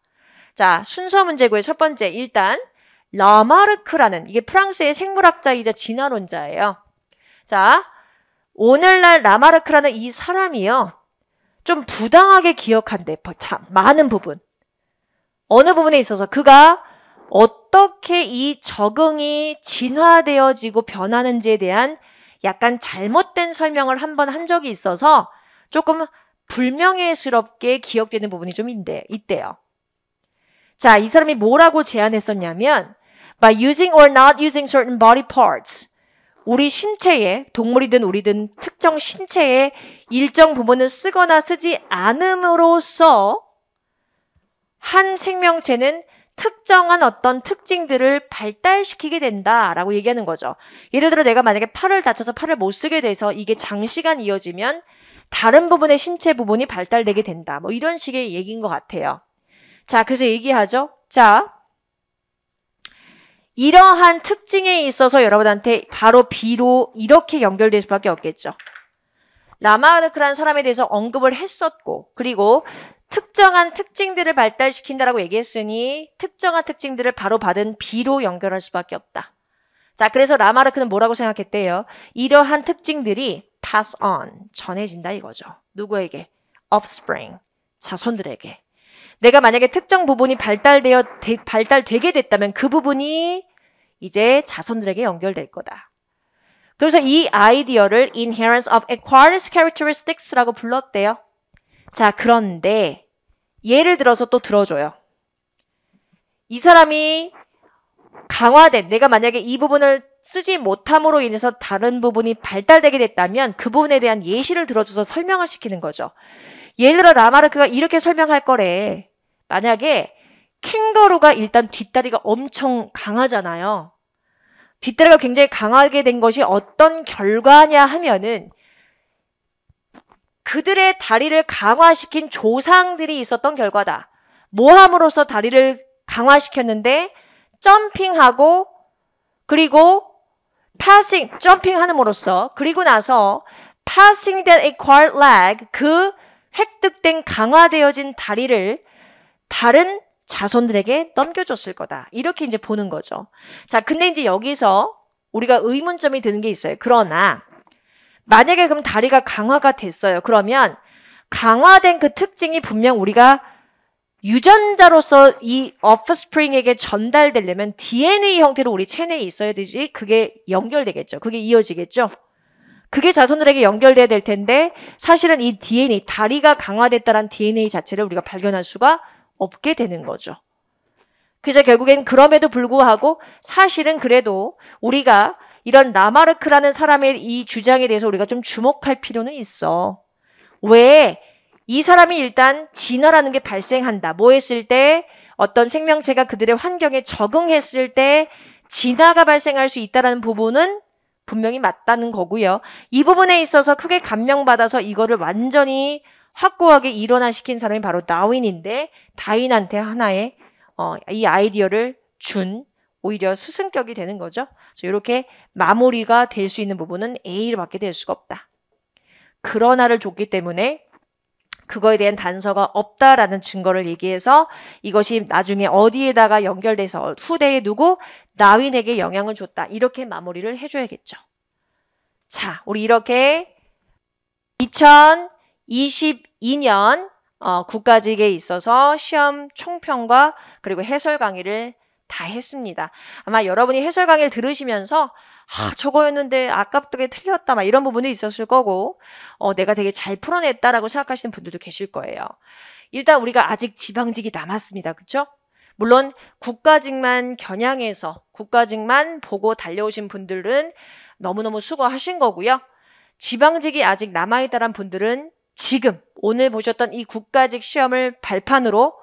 자, 순서 문제고요. 첫 번째 일단 라마르크라는 이게 프랑스의 생물학자이자 진화론자예요. 자, 오늘날 라마르크라는 이 사람이요. 좀 부당하게 기억한대. 많은 부분. 어느 부분에 있어서 그가 어떻게 이 적응이 진화되어지고 변하는지에 대한 약간 잘못된 설명을 한번 한 적이 있어서 조금 불명예스럽게 기억되는 부분이 좀 있대요. 자, 이 사람이 뭐라고 제안했었냐면 by using or not using certain body parts 우리 신체에 동물이든 우리든 특정 신체의 일정 부분을 쓰거나 쓰지 않음으로써 한 생명체는 특정한 어떤 특징들을 발달시키게 된다라고 얘기하는 거죠. 예를 들어 내가 만약에 팔을 다쳐서 팔을 못 쓰게 돼서 이게 장시간 이어지면 다른 부분의 신체 부분이 발달되게 된다. 뭐 이런 식의 얘기인 것 같아요. 자, 그래서 얘기하죠. 자, 이러한 특징에 있어서 여러분한테 바로 B로 이렇게 연결될 수밖에 없겠죠. 라마르크라는 사람에 대해서 언급을 했었고 그리고 특정한 특징들을 발달시킨다라고 얘기했으니 특정한 특징들을 바로 받은 B로 연결할 수밖에 없다. 자, 그래서 라마르크는 뭐라고 생각했대요? 이러한 특징들이 pass on, 전해진다 이거죠. 누구에게? offspring, 자손들에게. 내가 만약에 특정 부분이 발달되게 됐다면 그 부분이 이제 자손들에게 연결될 거다. 그래서 이 아이디어를 inherence of acquired characteristics라고 불렀대요. 자, 그런데 예를 들어서 또 들어줘요. 이 사람이 강화된, 내가 만약에 이 부분을 쓰지 못함으로 인해서 다른 부분이 발달되게 됐다면 그 부분에 대한 예시를 들어줘서 설명을 시키는 거죠. 예를 들어 라마르크가 이렇게 설명할 거래. 만약에 캥거루가 일단 뒷다리가 엄청 강하잖아요. 뒷다리가 굉장히 강하게 된 것이 어떤 결과냐 하면은 그들의 다리를 강화시킨 조상들이 있었던 결과다. 모함으로써 다리를 강화시켰는데 점핑하고 그리고 점핑함으로써 그리고 나서 passing that acquired leg 그 획득된 강화되어진 다리를 다른 자손들에게 넘겨줬을 거다. 이렇게 이제 보는 거죠. 자, 근데 이제 여기서 우리가 의문점이 드는 게 있어요. 그러나 만약에 그럼 다리가 강화가 됐어요. 그러면 강화된 그 특징이 분명 우리가 유전자로서 이 offspring에게 전달되려면 DNA 형태로 우리 체내에 있어야 되지 그게 연결되겠죠. 그게 이어지겠죠. 그게 자손들에게 연결돼야 될 텐데 사실은 이 DNA, 다리가 강화됐다는 DNA 자체를 우리가 발견할 수가 없게 되는 거죠. 그래서 결국엔 그럼에도 불구하고 사실은 그래도 우리가 이런 라마르크라는 사람의 이 주장에 대해서 우리가 좀 주목할 필요는 있어. 왜? 이 사람이 일단 진화라는 게 발생한다. 뭐 했을 때 어떤 생명체가 그들의 환경에 적응했을 때 진화가 발생할 수 있다는 부분은 분명히 맞다는 거고요. 이 부분에 있어서 크게 감명받아서 이거를 완전히 확고하게 일원화시킨 사람이 바로 다윈인데 다윈한테 하나의 이 아이디어를 준 오히려 스승격이 되는 거죠. 이렇게 마무리가 될 수 있는 부분은 A를 받게 될 수가 없다. 그러나를 줬기 때문에 그거에 대한 단서가 없다라는 증거를 얘기해서 이것이 나중에 어디에다가 연결돼서 후대에 누구? 다윈에게 영향을 줬다. 이렇게 마무리를 해줘야겠죠. 자, 우리 이렇게 2022년 국가직에 있어서 시험 총평과 그리고 해설 강의를 다 했습니다. 아마 여러분이 해설 강의를 들으시면서 저거였는데 아깝게 틀렸다 막 이런 부분이 있었을 거고 내가 되게 잘 풀어냈다라고 생각하시는 분들도 계실 거예요. 일단 우리가 아직 지방직이 남았습니다. 그렇죠? 물론 국가직만 겨냥해서 국가직만 보고 달려오신 분들은 너무너무 수고하신 거고요. 지방직이 아직 남아있다는 분들은 지금 오늘 보셨던 이 국가직 시험을 발판으로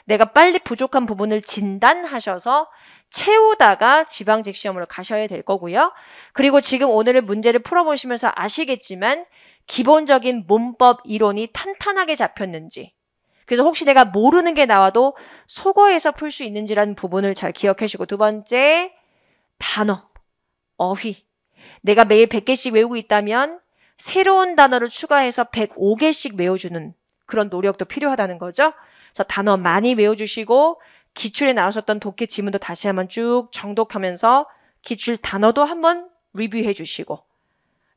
내가 빨리 부족한 부분을 진단하셔서 채우다가 지방직 시험으로 가셔야 될 거고요. 그리고 지금 오늘 문제를 풀어보시면서 아시겠지만 기본적인 문법 이론이 탄탄하게 잡혔는지 그래서 혹시 내가 모르는 게 나와도 속어에서 풀 수 있는지라는 부분을 잘 기억해 주시고 두 번째 단어, 어휘 내가 매일 100개씩 외우고 있다면 새로운 단어를 추가해서 105개씩 외워주는 그런 노력도 필요하다는 거죠. 그래서 단어 많이 외워주시고 기출에 나오셨던 독해 지문도 다시 한번 쭉 정독하면서 기출 단어도 한번 리뷰해 주시고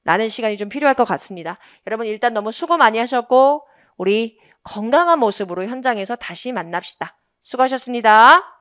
라는 시간이 좀 필요할 것 같습니다. 여러분 일단 너무 수고 많이 하셨고 우리 건강한 모습으로 현장에서 다시 만납시다. 수고하셨습니다.